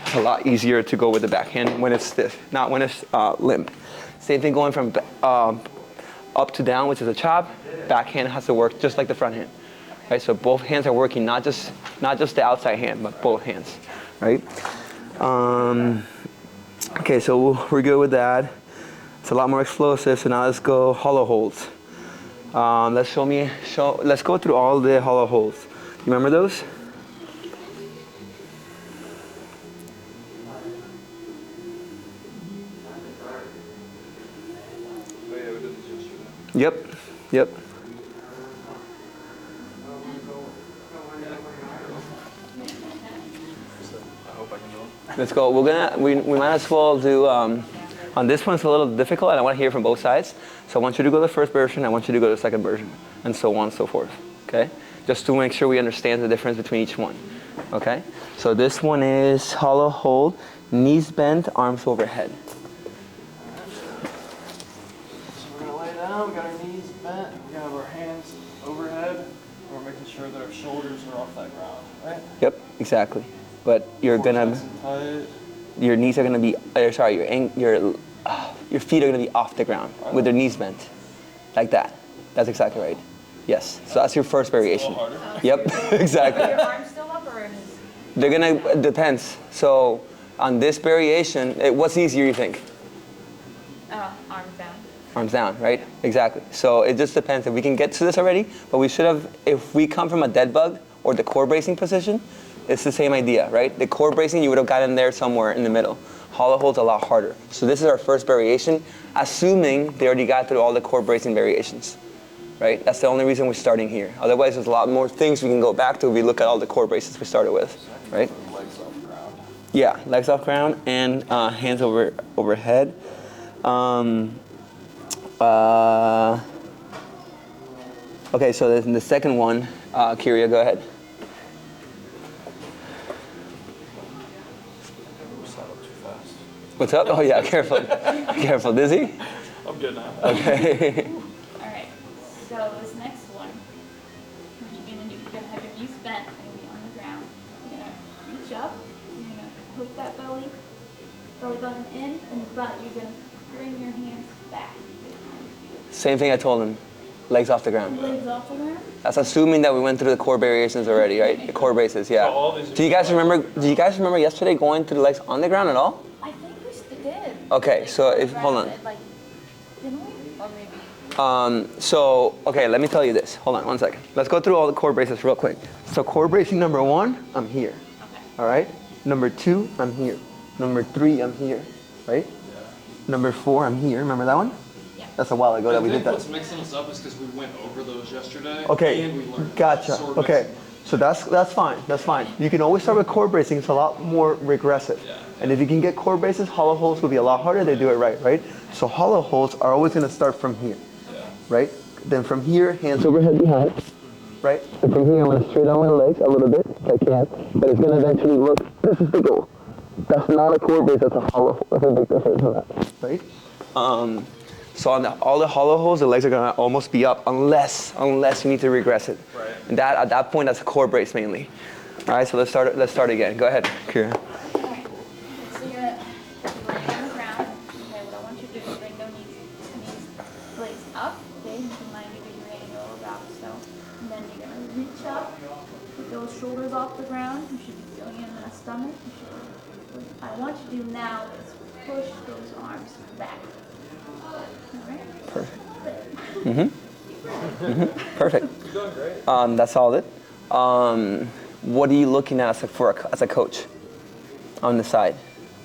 It's a lot easier to go with the back hand when it's stiff, not when it's limp. Same thing going from up to down, which is a chop. Back hand has to work just like the front hand, right? So both hands are working, not just the outside hand, but both hands, right? Okay, so we're good with that. It's a lot more explosive. So now let's go hollow holds. Let's go through all the hollow holds. You remember those? Yep. I hope I can do it. Let's go. We might as well do, on this one it's a little difficult and I want to hear from both sides. So I want you to go to the first version, I want you to go to the second version, and so on and so forth, okay? Just to make sure we understand the difference between each one, okay? So this one is hollow hold. Knees bent, arms overhead. So we're gonna lay down, we got our knees bent, we're gonna have our hands overhead, and we're making sure that our shoulders are off that ground, right? Yep, exactly. But you're Core gonna, nice and tight. your knees are gonna be, sorry, your feet are gonna be off the ground with their knees bent, like that. That's exactly right. Yes. So that's your first variation. A little harder. Yep, exactly. Are your arms still up or is They're gonna, it depends. So on this variation, what's easier you think? arms down? Arms down, right? Exactly. So it just depends if we can get to this already, but we should have, if we come from a dead bug or the core bracing position, it's the same idea, right? The core bracing, you would have gotten there somewhere in the middle. Hollow hold's a lot harder. So this is our first variation, assuming they already got through all the core bracing variations, right? That's the only reason we're starting here. Otherwise, there's a lot more things we can go back to if we look at all the core braces we started with, right? Legs off the ground. Yeah, legs off ground and hands overhead. Okay, so then the second one, Kyria, go ahead. Sat up too fast. What's up? Oh yeah, careful. Careful, dizzy? I'm good now. Okay. Alright, so this next one, what you're gonna do, you're gonna have your knees bent, you're gonna be on the ground. You're gonna reach up, you're gonna hook that belly button in, and you're gonna bring your hands back. Same thing I told him. Legs off the ground. Legs off the ground. That's assuming that we went through the core variations already, right? The core braces, yeah. So all these are Do you guys remember yesterday going through the legs on the ground at all? I think we did. Okay, Like, so on the if, hold ground, on. like, didn't we? Or maybe. So, okay, let me tell you this. Hold on one second. Let's go through all the core braces real quick. So core bracing number 1, I'm here. Okay. All right? Number 2, I'm here. Number 3, I'm here, right? Yeah. Number 4, I'm here. Remember that one? Yeah. That's a while ago that we did that. What's mixing us up is because we went over those yesterday. Okay, And we learned. gotcha. So we're Okay, mixing so that's fine. That's fine. You can always start with core bracing. It's a lot more regressive. Yeah. And if you can get core braces, hollow holds will be a lot harder. They do it right, right? So hollow holds are always going to start from here, right? Then from here, hands overhead behind, right? And from here, I'm going to straight on my legs a little bit if I can, but it's going to eventually look. This is the goal. That's not a core brace. That's a hollow hold. That's a big difference on that, right? So on all the hollow holds, the legs are gonna almost be up unless you need to regress it. Right. And at that point, that's a core brace mainly. All right, so let's start again. Go ahead, Kira. Alright. So you're gonna lay on the ground. Okay, what I want you to do is bring those knees blades up. Okay, you can 90-degree angle about so. And then you're gonna reach up, put those shoulders off the ground. You should be feeling it in the stomach. What I want you to do now is push those arms back. Alright? Perfect. Perfect. You're doing great. That's solid. What are you looking at as a coach on the side?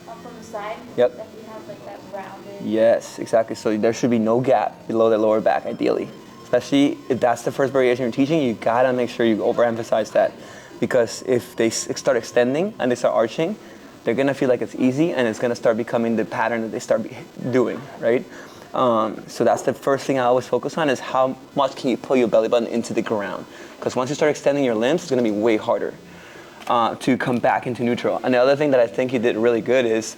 From the side. Yep. That you have like that rounded. Yes, exactly. So there should be no gap below the lower back, ideally. Especially if that's the first variation you're teaching, you gotta make sure you overemphasize that. Because if they start extending and they start arching, they're gonna feel like it's easy and it's gonna start becoming the pattern that they start doing, right? So that's the first thing I always focus on is how much can you pull your belly button into the ground. Because once you start extending your limbs, it's gonna be way harder to come back into neutral. And the other thing that I think you did really good is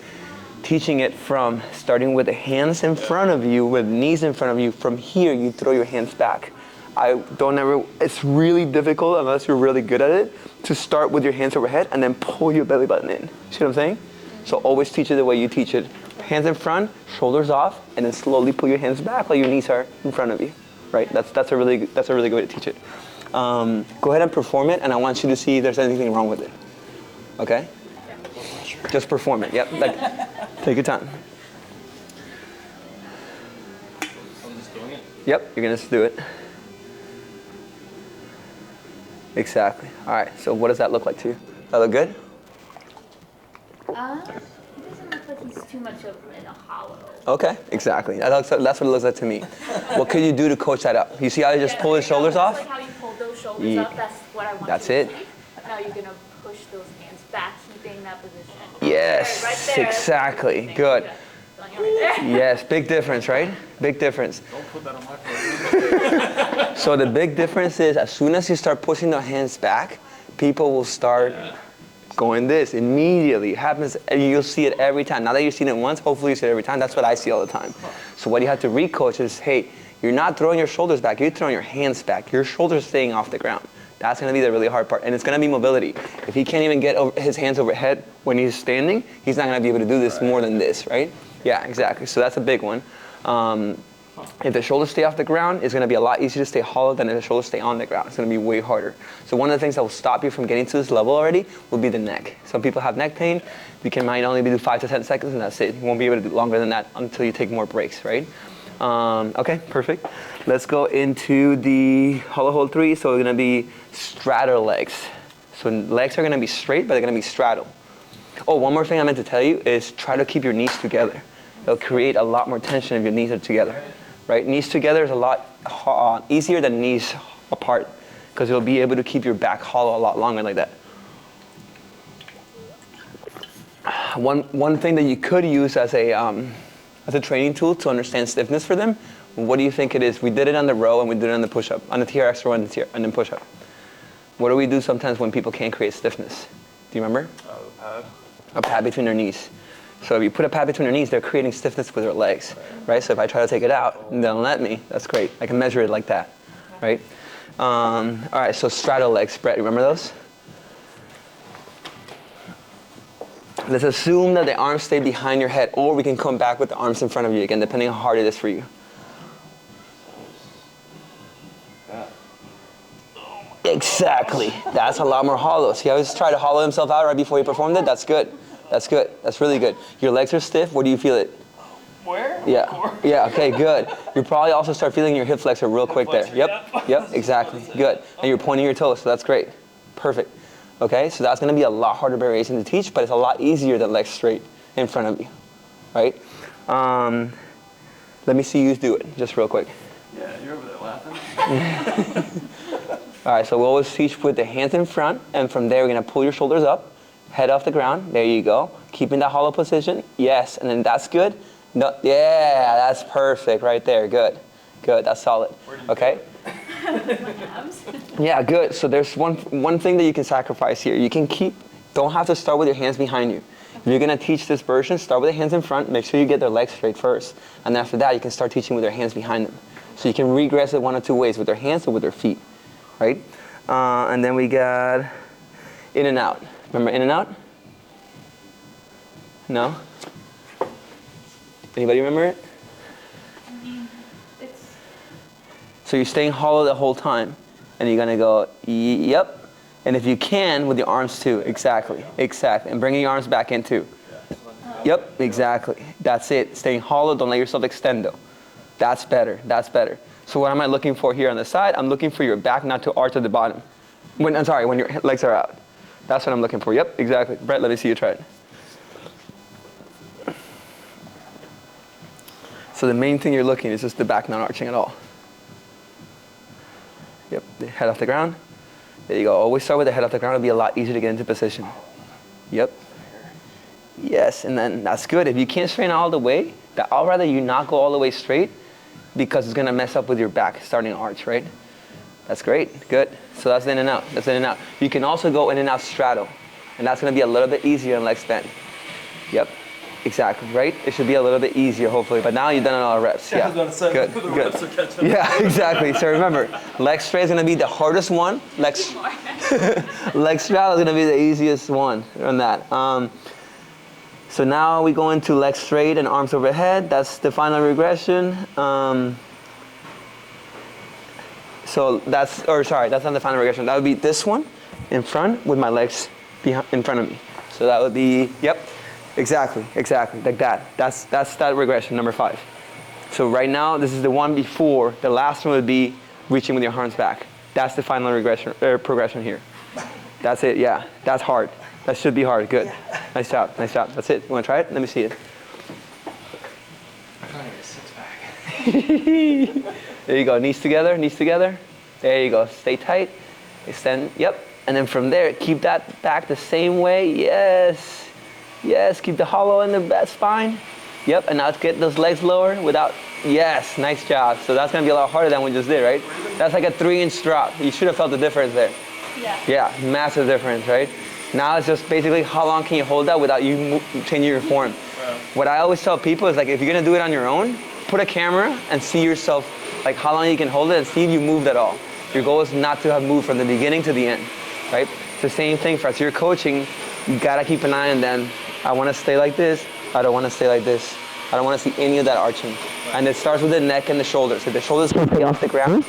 teaching it from starting with the hands in front of you, with knees in front of you. From here, you throw your hands back. It's really difficult unless you're really good at it to start with your hands overhead and then pull your belly button in. See what I'm saying? So always teach it the way you teach it. Hands in front, shoulders off, and then slowly pull your hands back while your knees are in front of you. Right? That's a really good way to teach it. Go ahead and perform it, and I want you to see if there's anything wrong with it. Okay? Just perform it. Yep. Take your time. I'm just doing it. Yep. You're gonna just do it. Exactly. All right. So what does that look like to you? Does that look good? It doesn't look like he's too much of in a hollow. Okay. Exactly. That's what it looks like to me. What could you do to coach that up? You see how he just pulled his shoulders off? Like how you pulled those shoulders up. That's what I want. That's you to it. see. Now you're gonna push those hands back, keeping that position. Yes. Right there. Exactly. Good. Right there. Yes. Big difference, right? Big difference. Don't put that on my plate. So the big difference is as soon as you start pushing the hands back, people will start going this immediately. It happens, and you'll see it every time. Now that you've seen it once, hopefully you see it every time. That's what I see all the time. So what you have to recoach is, hey, you're not throwing your shoulders back, you're throwing your hands back. Your shoulders staying off the ground. That's gonna be the really hard part, and it's gonna be mobility. If he can't even get his hands overhead when he's standing, he's not gonna be able to do this more than this, right? Yeah, exactly, so that's a big one. If the shoulders stay off the ground, it's gonna be a lot easier to stay hollow than if the shoulders stay on the ground. It's gonna be way harder. So one of the things that will stop you from getting to this level already will be the neck. Some people have neck pain. Might only do 5 to 10 seconds and that's it. You won't be able to do longer than that until you take more breaks, right? Okay, perfect. Let's go into the hollow hold 3. So we're gonna be straddle legs. So legs are gonna be straight, but they're gonna be straddle. Oh, one more thing I meant to tell you is try to keep your knees together. It'll create a lot more tension if your knees are together, right? Knees together is a lot easier than knees apart because you'll be able to keep your back hollow a lot longer like that. One thing that you could use as a training tool to understand stiffness for them, what do you think it is? We did it on the row and we did it on the push-up, on the TRX row and then push-up. What do we do sometimes when people can't create stiffness? Do you remember? A pad. A pad between their knees. So if you put a pad between their knees, they're creating stiffness with their legs, right? So if I try to take it out and they don't let me, that's great. I can measure it like that, right? All right, so straddle legs, Brett, remember those? Let's assume that the arms stay behind your head, or we can come back with the arms in front of you again, depending on how hard it is for you. Exactly. That's a lot more hollow. See how he's trying to hollow himself out right before he performed it? That's good. That's good. That's really good. Your legs are stiff. Where do you feel it? Where? Yeah. Yeah, okay, good. You probably also start feeling your hip flexor real quick there. Yep, exactly. Good. And you're pointing your toes, so that's great. Perfect. Okay, so that's gonna be a lot harder variation to teach, but it's a lot easier than legs straight in front of you, right? Let me see you do it, just real quick. Yeah, you're over there laughing. All right, so we'll always teach with the hands in front, and from there we're gonna pull your shoulders up, head off the ground, there you go. Keeping that hollow position, yes, and then that's good. No, yeah, that's perfect right there, good. Good, that's solid, okay? Yeah, good, so there's one thing that you can sacrifice here. You can don't have to start with your hands behind you. If you're gonna teach this version, start with the hands in front, make sure you get their legs straight first. And after that, you can start teaching with their hands behind them. So you can regress it one of two ways, with their hands or with their feet, right? And then we got in and out. Remember in and out? No? Anybody remember it? So you're staying hollow the whole time, and you're gonna go, yep. And if you can, with your arms too, exactly. And bringing your arms back in too. Yep, exactly. That's it, staying hollow, don't let yourself extend though. That's better. So what am I looking for here on the side? I'm looking for your back not to arch at the bottom. When your legs are out. That's what I'm looking for, yep, exactly. Brett, let me see you try it. So the main thing you're looking is just the back not arching at all. Yep, the head off the ground. There you go. Always start with the head off the ground. It'll be a lot easier to get into position. Yep. Yes, and then that's good. If you can't straighten all the way, I'll rather you not go all the way straight because it's gonna mess up with your back starting to arch, right? That's great, good. So that's in and out, You can also go in and out straddle, and that's gonna be a little bit easier in leg extend. Yep. Exactly, right? It should be a little bit easier, hopefully. But now you've done a lot of reps. Yeah, good. Yeah, exactly. So remember, leg straight is going to be the hardest one. Leg straddle is going to be the easiest one on that. So now we go into leg straight and arms overhead. That's the final regression. That's not the final regression. That would be this one in front with my legs in front of me. So that would be, yep. Exactly, like that. That's that regression, number 5. So right now, this is the one before. The last one would be reaching with your arms back. That's the final progression here. That's it, yeah. That's hard. That should be hard, good. Nice job. That's it. You wanna try it? Let me see it. I'm trying to get a 6-pack. There you go, knees together. There you go, stay tight, extend, yep. And then from there, keep that back the same way, Yes, keep the hollow in the spine. Yep, and now let's get those legs lower without, yes, nice job. So that's gonna be a lot harder than we just did, right? That's like a 3-inch drop. You should have felt the difference there. Yeah, massive difference, right? Now it's just basically how long can you hold that without you changing your form. Yeah. What I always tell people is like if you're gonna do it on your own, put a camera and see yourself like how long you can hold it and see if you moved at all. Your goal is not to have moved from the beginning to the end, right? It's the same thing for us. You're coaching, you gotta keep an eye on them. I wanna stay like this, I don't wanna stay like this. I don't wanna see any of that arching. And it starts with the neck and the shoulders. If the shoulders can stay off the ground,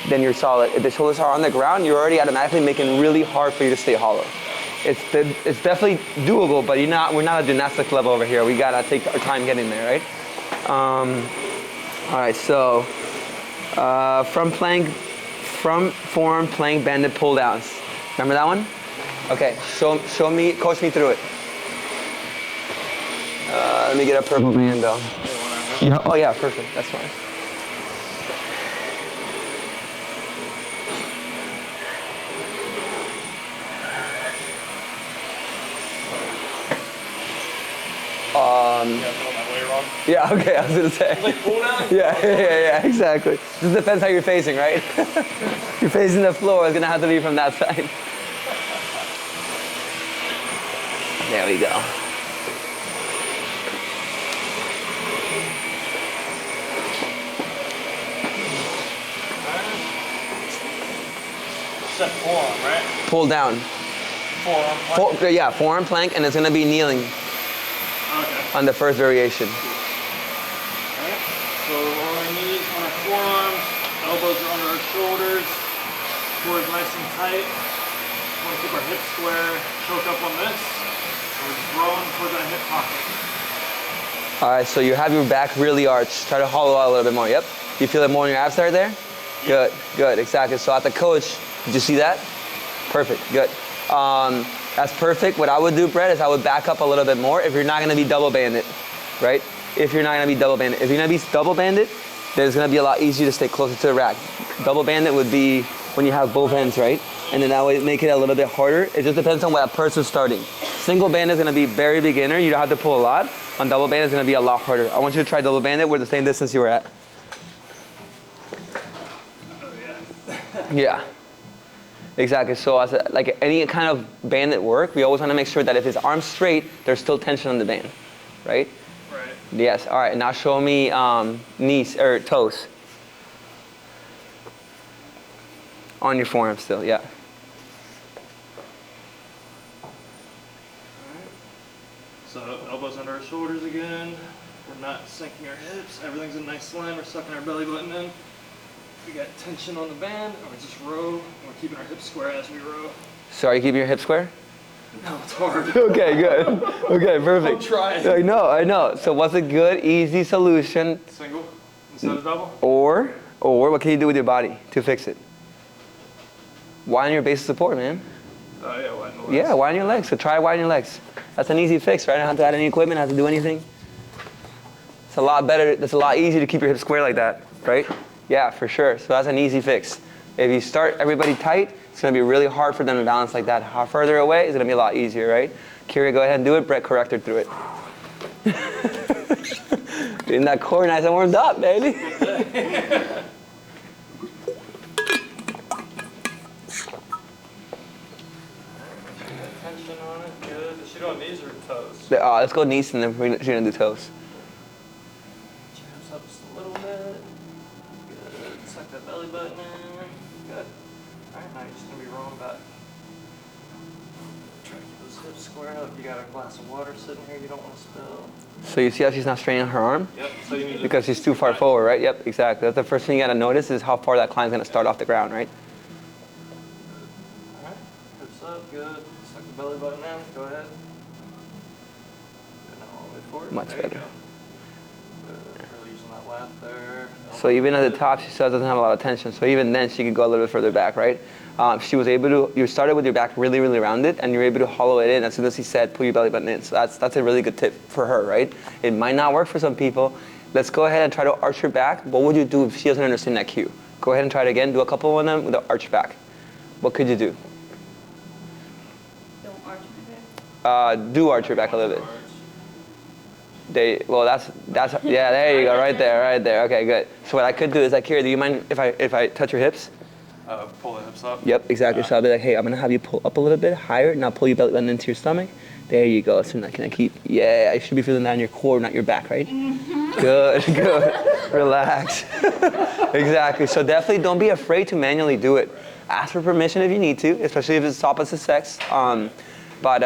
then you're solid. If the shoulders are on the ground, you're already automatically making it really hard for you to stay hollow. It's definitely doable, but we're not a gymnastics level over here. We gotta take our time getting there, right? All right, so from forearm plank banded pull downs. Remember that one? Okay, show me, coach me through it. Let me get a purple band though. Yeah, oh yeah, perfect, that's fine. Yeah, okay, I was gonna say. Like pull down? Yeah, exactly. Just depends how you're facing, right? You're facing the floor, it's gonna have to be from that side. There we go. Set forearm, right? Pull down. Forearm. Yeah, forearm plank, and it's gonna be kneeling Okay. on the first variation. Alright, so on our knees, on our forearms, elbows are under our shoulders, core is nice and tight. We want to keep our hips square, choke up on this, and we're drawing towards that hip pocket. All right, so you have your back really arched. Try to hollow out a little bit more. Yep. You feel it more in your abs right there? Good, exactly. So at the coach, did you see that? Perfect, good. That's perfect. What I would do, Brett, is I would back up a little bit more if you're not gonna be double banded, right? If you're not gonna be double banded. If you're gonna be double banded, then it's gonna be a lot easier to stay closer to the rack. Double banded would be when you have both ends, right? And then that would make it a little bit harder. It just depends on what a person's starting. Single banded is gonna be very beginner. You don't have to pull a lot. On double banded, it's gonna be a lot harder. I want you to try double banded with the same distance you were at. Yeah. Exactly. So as like any kind of banded work, we always want to make sure that if his arm's straight, there's still tension on the band, right? Right. Yes. All right. Now show me knees or toes on your forearm still. Yeah. So elbows under our shoulders again. We're not sinking our hips. Everything's in nice line. We're sucking our belly button in. We got tension on the band, and we just row. We're keeping our hips square as we row. So are you keeping your hips square? No, it's hard. Okay, good. Okay, perfect. I'm trying. I know. So what's a good, easy solution? Single instead of double? Or what can you do with your body to fix it? Widen your base of support, man. Oh yeah, widen the legs. Yeah, widen your legs. So try widen your legs. That's an easy fix, right? I don't have to add any equipment, I don't have to do anything. It's a lot better, it's a lot easier to keep your hips square like that, right? Yeah, for sure. So that's an easy fix. If you start everybody tight, it's gonna be really hard for them to balance like that. How further away is gonna be a lot easier, right? Kira, go ahead and do it. Brett, correct her through it. Getting that core nice and warmed up, baby. Tension on it, good. Is she doing knees or toes? Let's go knees and then we're gonna do toes. Jabs up just a little bit. Good. Suck that belly button in. Good. Alright, now you're just gonna be rolling back. Try to keep those hips square up. You got a glass of water sitting here you don't want to spill. So you see how she's not straining her arm? Yep, so you need to... Because she's too far forward, right? Yep, exactly. That's the first thing you gotta notice is how far that climb's gonna start off the ground, right? Alright, hips up, good. Suck the belly button in, go ahead. Good, now all the way forward. Much There you better. go. Good, really using that lat there. So even at the top, she still doesn't have a lot of tension. So even then, she could go a little bit further back, right? She was able to, you started with your back really, really rounded, and you're able to hollow it in as soon as he said, pull your belly button in. So that's a really good tip for her, right? It might not work for some people. Let's go ahead and try to arch her back. What would you do if she doesn't understand that cue? Go ahead and try it again. Do a couple of them with the arch back. What could you do? Don't arch my back. Do arch her back a little bit. Yeah, there you go, right there. Okay, good. So what I could do is like, here, do you mind if I touch your hips? Pull the hips up. Yep, exactly. So I'll be like, hey, I'm gonna have you pull up a little bit higher, now pull your belly button into your stomach. There you go. So now can I keep? Yeah, I should be feeling that in your core, not your back, right? Good, good. Relax. Exactly. So definitely don't be afraid to manually do it. Ask for permission if you need to, especially if it's opposite sex. But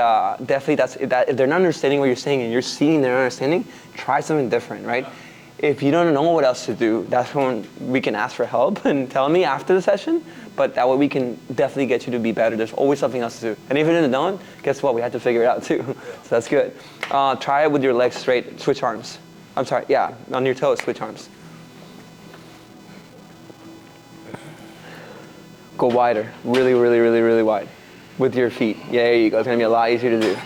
definitely, if they're not understanding what you're saying and you're seeing they're not understanding, try something different, right? If you don't know what else to do, that's when we can ask for help and tell me after the session. But that way we can definitely get you to be better. There's always something else to do. And even if you don't, guess what? We have to figure it out too. So that's good. Try it with your legs straight, switch arms. I'm sorry, yeah, on your toes, switch arms. Go wider, really, really, really, really wide. With your feet. Yeah, there you go. It's gonna be a lot easier to do.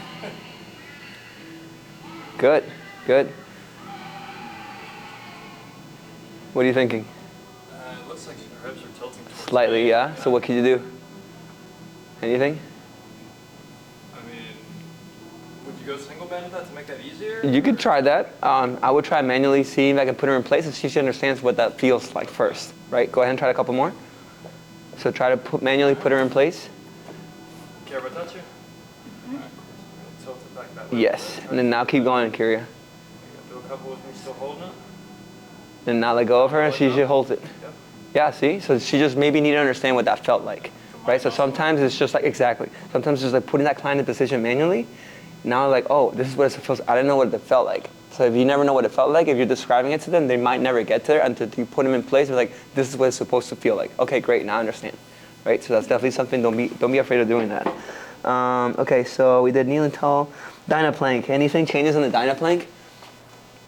Good, good. What are you thinking? It looks like your hips are tilting towards Slightly, me. yeah. So what can you do? Anything? I mean, would you go single band with that to make that easier? You could try that. I would try manually, see if I can put her in place and see if she understands what that feels like first, right? Go ahead and try a couple more. So try to manually put her in place. Care if I touch you? Alright. Tilt it back that way. Yes. And then now keep going, Kyria. Do a couple with me still holding it. And now let go of her and she should hold it. Yep. Yeah, see? So she just maybe need to understand what that felt like, right? So sometimes it's just like, exactly. Sometimes it's just like putting that client in position manually. Now like, oh, this is what it feels. I didn't know what it felt like. So if you never know what it felt like, if you're describing it to them, they might never get there until you put them in place. They're like, this is what it's supposed to feel like. Okay, great, now I understand, right? So that's definitely something, don't be afraid of doing that. Okay, so we did kneel and tall, dyna plank. Anything changes in the dyna plank?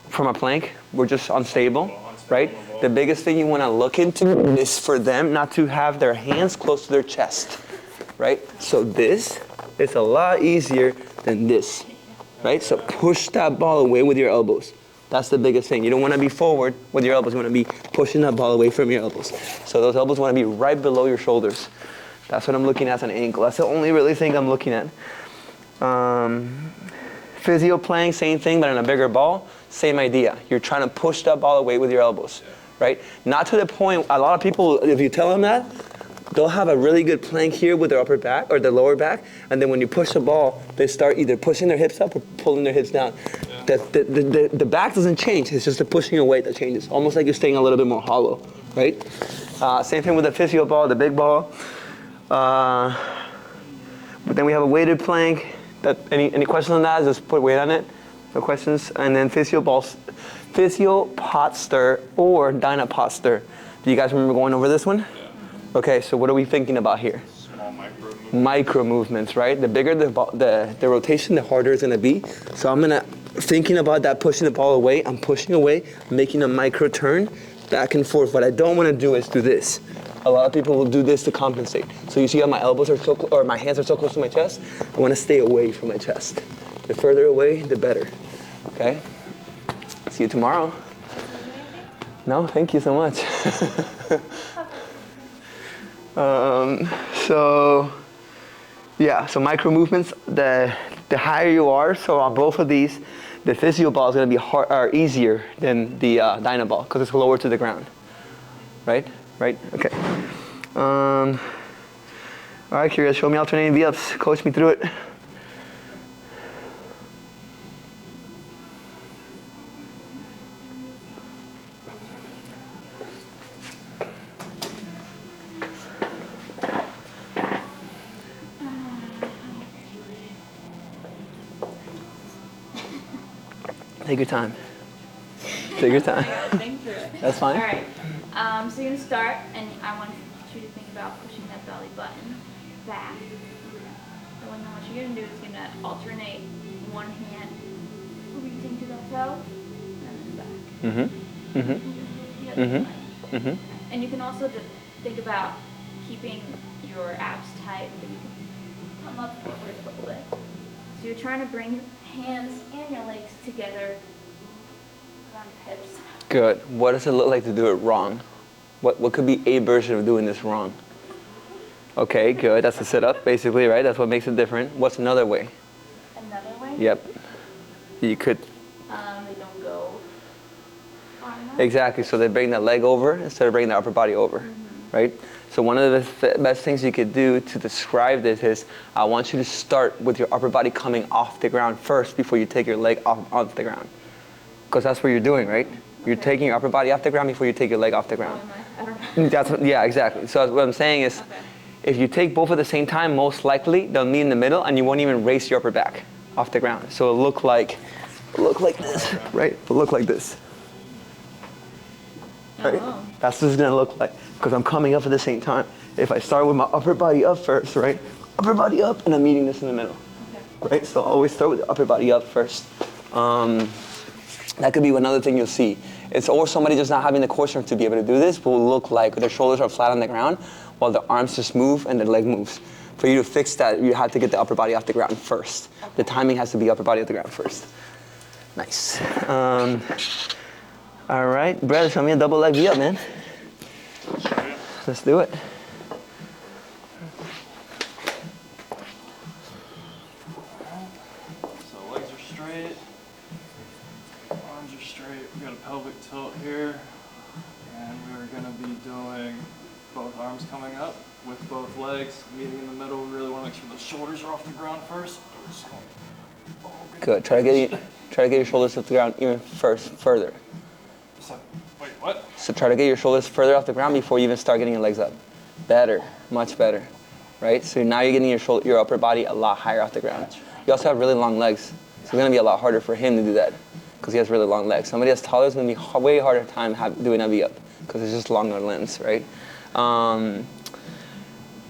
From a plank, we're just unstable, right? The biggest thing you want to look into is for them not to have their hands close to their chest, right? So this is a lot easier than this, right? So push that ball away with your elbows. That's the biggest thing. You don't want to be forward with your elbows. You want to be pushing that ball away from your elbows. So those elbows want to be right below your shoulders. That's what I'm looking at as an ankle. That's the only really thing I'm looking at. Physio playing, same thing, but on a bigger ball. Same idea. You're trying to push that ball away with your elbows, right? Not to the point, a lot of people, if you tell them that, they'll have a really good plank here with their upper back or their lower back, and then when you push the ball, they start either pushing their hips up or pulling their hips down. Yeah. The back doesn't change, it's just the pushing away that changes. Almost like you're staying a little bit more hollow, right? Same thing with the physio ball, the big ball. But then we have a weighted plank. Any questions on that? Just put weight on it. No questions. And then physio pot stir or dyna pot stir. Do you guys remember going over this one? Yeah. Okay, so what are we thinking about here? Small micro movements. Micro movements, right? The bigger the rotation, the harder it's gonna be. So I'm thinking about that, pushing the ball away. I'm pushing away, making a micro turn back and forth. What I don't wanna do is do this. A lot of people will do this to compensate. So you see how my elbows are or my hands are so close to my chest? I wanna stay away from my chest. The further away, the better. Okay? See you tomorrow. No, thank you so much. So micro movements, the higher you are, so on both of these, the physio ball is gonna be easier than the dyna ball because it's lower to the ground. Right? Right? Okay. All right, Kyria, show me alternating V-ups. Coach me through it. Take your time. Take your time. Think through it. That's fine. All right. So you're gonna start, and I want you to think about pushing that belly button back. So then what you're gonna do is you're gonna alternate one hand reaching to the toe, and then back. Mm-hmm. Mm-hmm. The other Mm-hmm. side. Mm-hmm. And you can also just think about keeping your abs tight, and you can come up forward a little bit. So you're trying to bring your hands and your legs together around your hips. Good. What does it look like to do it wrong? What could be a version of doing this wrong? Okay, good. That's a sit-up, basically, right? That's what makes it different. What's another way? Another way? Yep. You could. They don't go far enough. Exactly. So they bring that leg over instead of bringing the upper body over, right? So one of the best things you could do to describe this is I want you to start with your upper body coming off the ground first before you take your leg off the ground. Because that's what you're doing, right? You're taking your upper body off the ground before you take your leg off the ground. I don't know. Yeah, exactly. So what I'm saying is, if you take both at the same time, most likely they'll meet in the middle, and you won't even raise your upper back off the ground. So it'll look like this, right? It'll look like this. Right? Oh. That's what it's gonna look like, because I'm coming up at the same time. If I start with my upper body up first, right? Upper body up, and I'm meeting this in the middle, right? So always start with the upper body up first. That could be another thing you'll see. It's or somebody just not having the core strength to be able to do this will look like their shoulders are flat on the ground while the arms just move and the leg moves. For you to fix that, you have to get the upper body off the ground first. The timing has to be upper body off the ground first. Nice. All right, brother, show me a double leg V up, man. Let's do it. So legs are straight, arms are straight. We got a pelvic tilt here, and we're gonna be doing both arms coming up with both legs meeting in the middle. We really want to make sure the shoulders are off the ground first. Good. Try to get your shoulders off the ground even further. So, wait, what? So try to get your shoulders further off the ground before you even start getting your legs up. Better, much better, right? So now you're getting your upper body a lot higher off the ground. You also have really long legs, so it's gonna be a lot harder for him to do that because he has really long legs. Somebody that's taller is gonna be way harder time doing a V up because it's just longer limbs, right?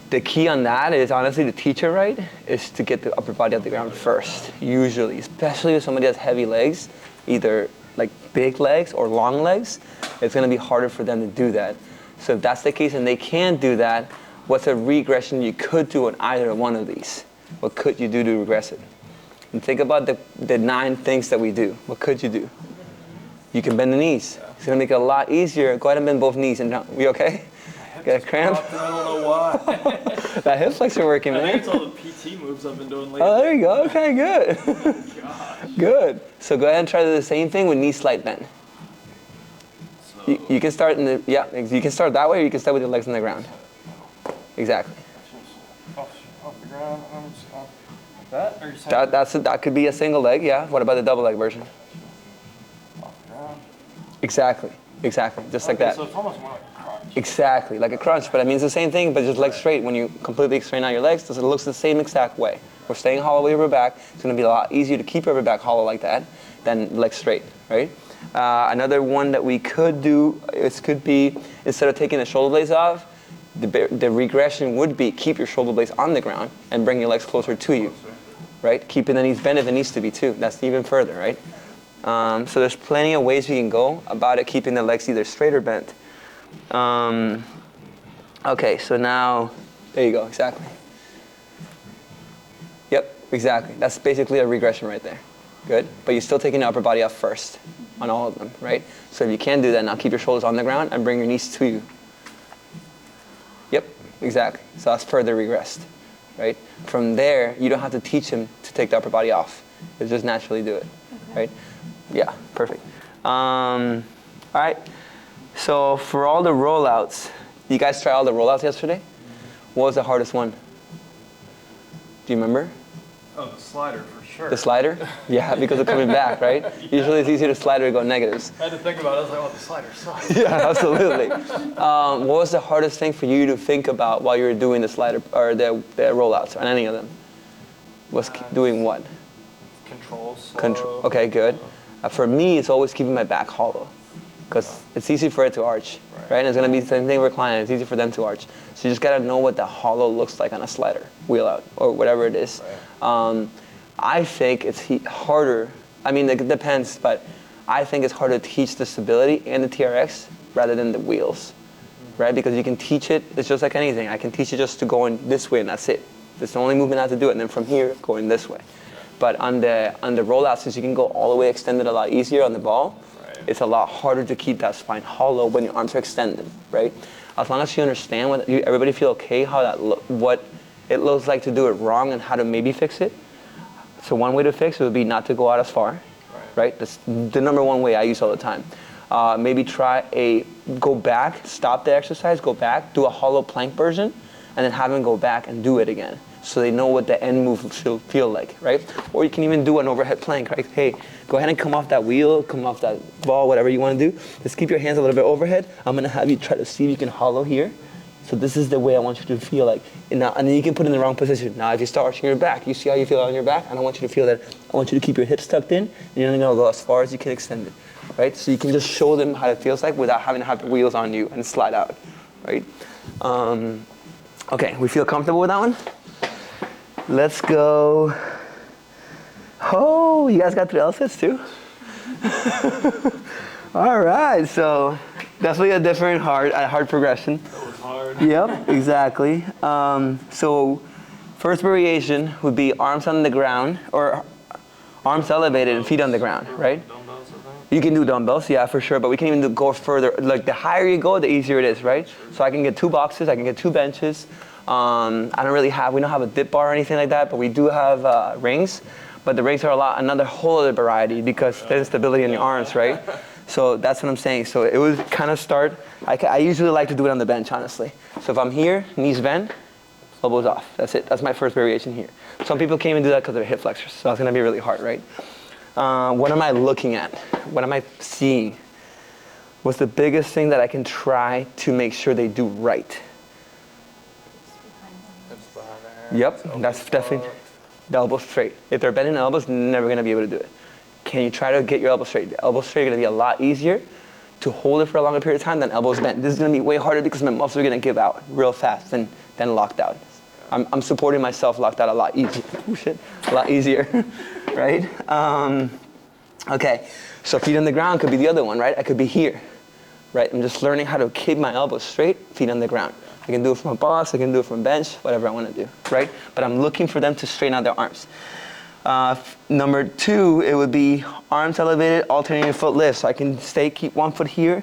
The key on that is honestly to teach it right is to get the upper body off the ground first, usually, especially if somebody has heavy legs, either like big legs or long legs, it's gonna be harder for them to do that. So if that's the case and they can't do that, what's a regression you could do on either one of these? What could you do to regress it? And think about the 9 things that we do. What could you do? You can bend the knees. It's gonna make it a lot easier. Go ahead and bend both knees and jump. You okay? Got a cramp? I don't know why. That hip flexor working, I man. think it's all the PT moves I've been doing lately. Oh, there you go. Okay, good. Gosh. Good. So go ahead and try the same thing with knee slight bend. So, You can start you can start that way, or you can start with your legs on the ground. Exactly. off the ground, arms off. Like that? Or you saying That could be a single leg, yeah. What about the double leg version? off the ground? Exactly. Just like that. So it's almost more like a crunch. Exactly, like a crunch, but I mean it's the same thing, but just legs straight. When you completely straighten out your legs, it looks the same exact way. We're staying hollow with your upper back. It's going to be a lot easier to keep your upper back hollow like that than legs straight, right? Another one that we could do could be, instead of taking the shoulder blades off, the regression would be keep your shoulder blades on the ground and bring your legs closer to you, right? Keeping the knees bent if it needs to be too. That's even further, right? So there's plenty of ways we can go about it, keeping the legs either straight or bent. Okay, so now, there you go, exactly. Yep, exactly. That's basically a regression right there. Good, but you're still taking the upper body up first on all of them, right? So if you can do that, now keep your shoulders on the ground and bring your knees to you. Yep, exactly. So that's further regressed, right? From there, you don't have to teach him to take the upper body off. He'll just naturally do it, right? Yeah, perfect. All right, so for all the rollouts, you guys tried all the rollouts yesterday? What was the hardest one? Do you remember? Oh, the slider for sure. The slider? Yeah, because of coming back, right? Yeah. Usually it's easier to slider to go negatives. I had to think about it. I was like, oh, the slider sucks. Yeah, absolutely. What was the hardest thing for you to think about while you were doing the slider or the rollouts on any of them? Was doing what? Controls. Control. Okay, good. For me, it's always keeping my back hollow because it's easy for it to arch, right? And it's going to be the same thing with client. It's easy for them to arch. So you just got to know what the hollow looks like on a slider, wheel out, or whatever it is. Right. I think it's harder. I mean, it depends, but I think it's harder to teach the stability and the TRX rather than the wheels, right? Because you can teach it. It's just like anything. I can teach you just to go in this way, and that's it. It's the only movement I have to do it, and then from here, going this way. But on the rollout, since you can go all the way extended a lot easier on the ball, it's a lot harder to keep that spine hollow when your arms are extended, right? As long as you understand everybody feel okay how what it looks like to do it wrong and how to maybe fix it. So one way to fix it would be not to go out as far, right? That's the number one way I use all the time. Maybe try a go back, stop the exercise, go back, do a hollow plank version, and then have them go back and do it again. So they know what the end move will feel like, right? Or you can even do an overhead plank, right? Hey, go ahead and come off that wheel, come off that ball, whatever you want to do. Just keep your hands a little bit overhead. I'm going to have you try to see if you can hollow here. So this is the way I want you to feel like. And then you can put it in the wrong position. Now if you start arching your back, you see how you feel on your back? I don't want you to feel that. I want you to keep your hips tucked in, and you're only going to go as far as you can extend it, right? So you can just show them how it feels like without having to have the wheels on you and slide out, right? Okay, we feel comfortable with that one? Let's go. Oh, you guys got 3 L-sits too? All right, so definitely a different hard progression. That was hard. Yep, exactly. So first variation would be arms on the ground, or arms elevated and feet on the ground, right? Dumbbells, I think. You can do dumbbells, yeah, for sure, but we can even go further. Like the higher you go, the easier it is, right? So I can get 2 boxes, I can get 2 benches. We don't have a dip bar or anything like that, but we do have rings. But the rings are another whole other variety because there's stability in your arms, right? So that's what I'm saying. So it would kind of start, I usually like to do it on the bench, honestly. So if I'm here, knees bend, elbows off. That's it. That's my first variation here. Some people can't even do that because they're hip flexors. So that's going to be really hard, right? What am I looking at? What am I seeing? What's the biggest thing that I can try to make sure they do right? Hips behind the Yep, hands, that's elbows definitely up. the elbows straight. If they're bending the elbows, never going to be able to do it. Can you try to get your elbows straight? The elbows straight are going to be a lot easier to hold it for a longer period of time than elbows bent. This is going to be way harder because my muscles are going to give out real fast than locked out. I'm supporting myself locked out a lot easier. Oh shit, a lot easier, right? Okay, so feet on the ground could be the other one, right? I could be here, right? I'm just learning how to keep my elbows straight, feet on the ground. I can do it from a box, I can do it from bench, whatever I want to do, right? But I'm looking for them to straighten out their arms. Number 2, it would be arms elevated, alternating foot lift. So I can keep one foot here,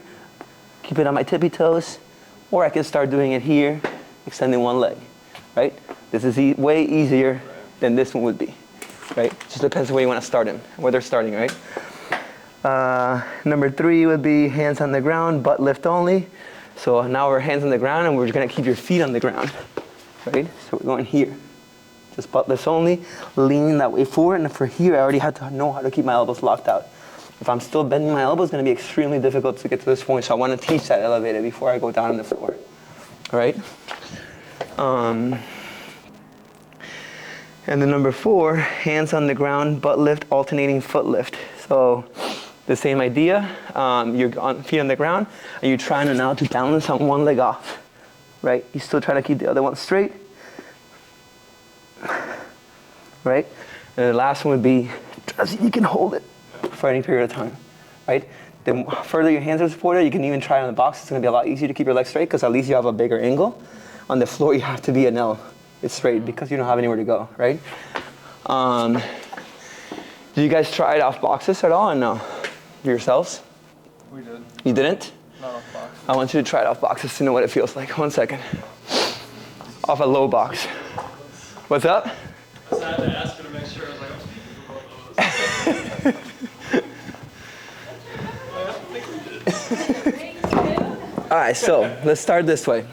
keep it on my tippy toes, or I can start doing it here, extending one leg, right? This is way easier than this one would be, right? Just depends on where you want to start them, where they're starting, right? Number 3 would be hands on the ground, butt lift only. So now we're hands on the ground and we're going to keep your feet on the ground, right? So we're going here. Just butt lifts only, leaning that way forward. And for here, I already have to know how to keep my elbows locked out. If I'm still bending my elbows, it's going to be extremely difficult to get to this point. So I want to teach that elevated before I go down on the floor, all right? And then number 4, hands on the ground, butt lift, alternating foot lift. So the same idea, you're on feet on the ground, and you're trying now to balance on one leg off, right? You still try to keep the other one straight, right? And the last one would be, you can hold it for any period of time, right? The further your hands are supported, you can even try it on the box. It's gonna be a lot easier to keep your legs straight because at least you have a bigger angle. On the floor, you have to be an L. It's straight because you don't have anywhere to go, right? Did you guys try it off boxes at all or no? Yourselves? We did. You didn't? Not off box. I want you to try it off boxes to know what it feels like. 1 second. Off a low box. What's up? I had to ask her to make sure. I was like, I'm speaking for both of us. All right, so let's start this way.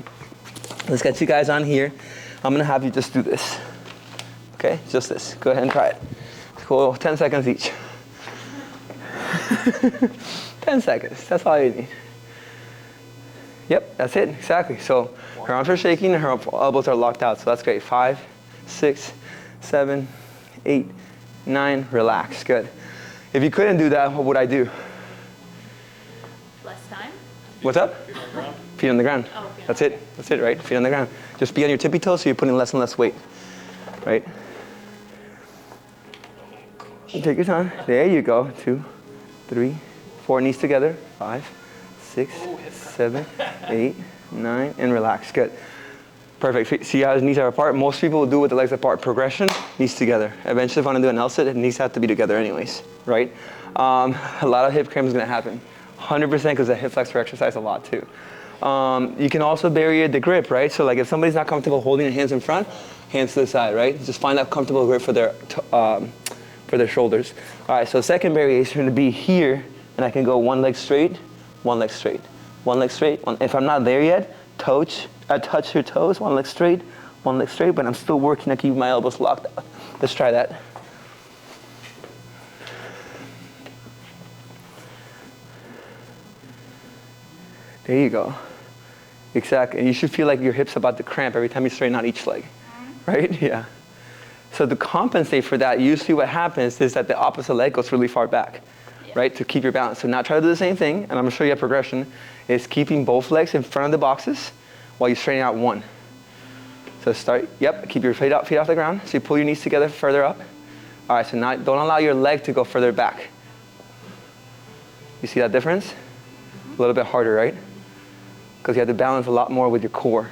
Let's get you guys on here. I'm gonna have you just do this. Okay, just this. Go ahead and try it. Cool, 10 seconds each. 10 seconds, that's all you need. Yep, that's it, exactly. So her arms are shaking and her elbows are locked out, so that's great. 5, 6, 7, 8, 9, relax, good. If you couldn't do that, what would I do? Less time? What's up? Feet on the ground. Feet on the ground. Oh, yeah. That's it, right? Feet on the ground. Just be on your tippy toes so you're putting less and less weight, right? Take your time. There you go. 2, 3, 4 knees together. 5, 6, 7, 8, 9, and relax. Good. Perfect. See how his knees are apart? Most people will do with the legs apart. Progression, knees together. Eventually, if I want to do an L-sit, it knees have to be together anyways, right? A lot of hip cramp is going to happen. 100% because the hip flexor exercise a lot too. You can also vary the grip, right? So like if somebody's not comfortable holding their hands in front, hands to the side, right? Just find that comfortable grip for their shoulders. All right, so second variation would be here, and I can go one leg straight, one leg straight. If I'm not there yet, touch your toes, one leg straight, but I'm still working to keep my elbows locked. Let's try that. There you go. Exactly. And you should feel like your hip's about to cramp every time you straighten out each leg. Right? Yeah. So to compensate for that, usually what happens is that the opposite leg goes really far back, right? To keep your balance. So now try to do the same thing, and I'm gonna show you a progression, is keeping both legs in front of the boxes while you straighten out one. So start, keep your feet off the ground. So you pull your knees together further up. All right, so now don't allow your leg to go further back. You see that difference? A little bit harder, right? Because you have to balance a lot more with your core.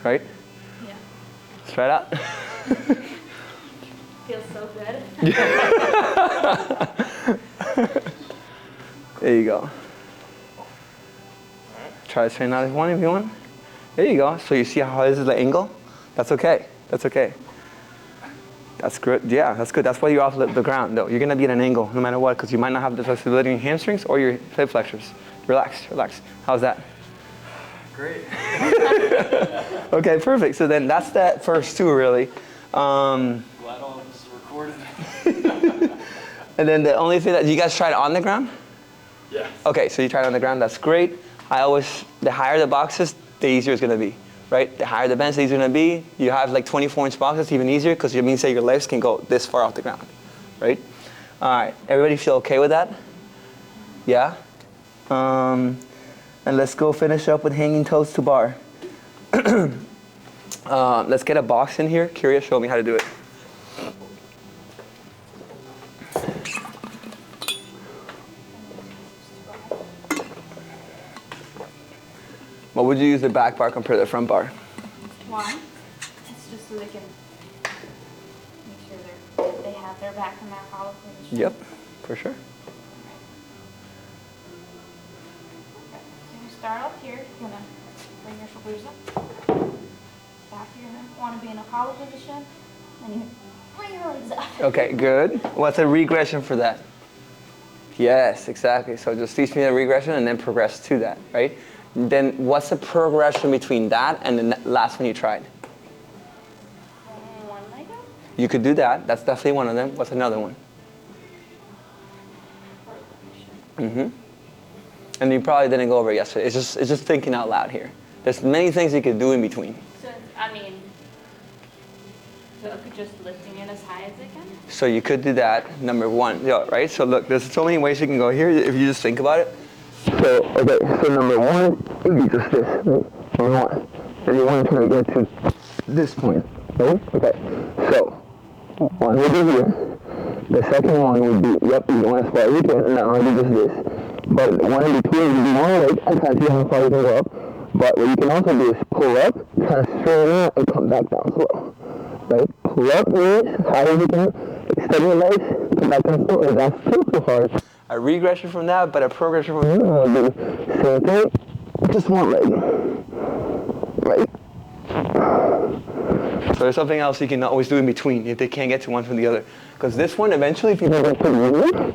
Right? Yeah. Let's try it out. Feels so good. There you go. Try to straighten out if you want. There you go. So you see how this is the angle? That's okay. That's okay. That's good. Yeah, that's good. That's why you're off the ground, though. You're going to be at an angle no matter what, because you might not have the flexibility in your hamstrings or your hip flexors. Relax, relax. How's that? Great. Okay, perfect. So then that's that first two, really. Glad all of this is recorded. And then the only thing that, you guys tried on the ground? Yeah. Okay, so you tried on the ground, that's great. The higher the boxes, the easier it's gonna be, right? The higher the bench, the easier it's gonna be. You have like 24-inch boxes, even easier, because it means that your legs can go this far off the ground, right? All right, everybody feel okay with that? Yeah? And let's go finish up with hanging toes to bar. Let's get a box in here. Kyria, show me how to do it. What would you use the back bar compared to the front bar? One, it's just so they can make sure they have their back in that hollow position. Yep, for sure. So you start up here, you're gonna bring your shoulders up. Back, you're gonna want to be in a hollow position, and you bring your legs up. Okay, good. What's a regression for that? Yes, exactly. So just teach me the regression and then progress to that, right? Then what's the progression between that and the last one you tried? One leg up. You could do that. That's definitely one of them. What's another one? And you probably didn't go over it yesterday. It's just thinking out loud here. There's many things you could do in between. So just lifting it as high as they can. So you could do that, number one, right? So look, there's so many ways you can go here if you just think about it. So, okay, so number one, it would be just this, right? Number one. And you want to get to this point, right? Okay, so, one would be here. The second one would be, you want to spot right and now I'll do just this. But one in between would be one leg, I can't see how far you can go up. But what you can also do is pull up, kind of straighten out, and come back down slow. Right? Pull up knees, high as you can, extend your legs, come back down slow, and that's too hard. A regression from that, but a progression from that will do same thing, just one leg. Right? So there's something else you can always do in between if they can't get to one from the other. Because this one, eventually, if you don't get to the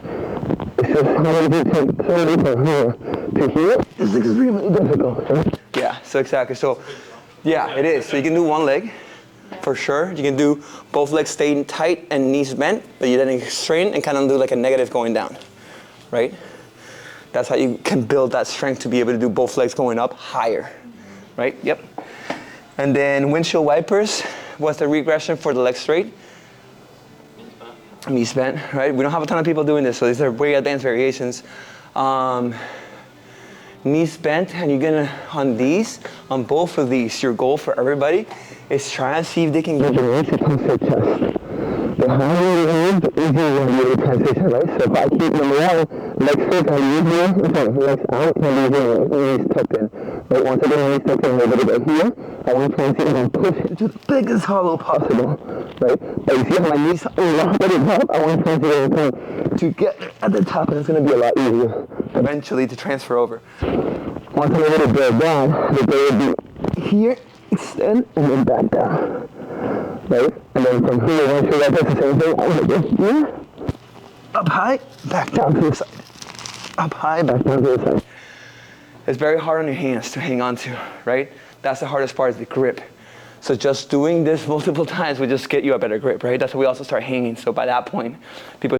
it's just how many people take somebody from here to here. It's extremely difficult. Right? Yeah, so exactly. So, yeah, it is. So you can do one leg, for sure. You can do both legs staying tight and knees bent, but you then straighten and kind of do like a negative going down. Right? That's how you can build that strength to be able to do both legs going up higher. Right? Yep. And then windshield wipers. What's the regression for the leg straight? Knees bent, right? We don't have a ton of people doing this, so these are way advanced variations. Knees bent, and you're gonna, on both of these, your goal for everybody is try and see if they can get the legs to come to their chest. The higher you move, the easier you're going to do the transition, right? So if I keep number one, legs straight, can I use here? Legs out, can I use here? Knees tucked in. Right, once I get my knees tucked in, I'm going to go here. I want to transition and push it to the biggest hollow possible, right? But you see how my knees are locked at the top? I want to transition and come to get at the top, and it's going to be a lot easier eventually to transfer over. Once I'm able to build down, the day will be here, extend, and then back down. Right? And then from here, once you're that's the same thing, I'm going to go here, up high, back down to the side. Up high, back down to the side. It's very hard on your hands to hang on to, right? That's the hardest part, is the grip. So just doing this multiple times will just get you a better grip, right? That's why we also start hanging. So by that point, people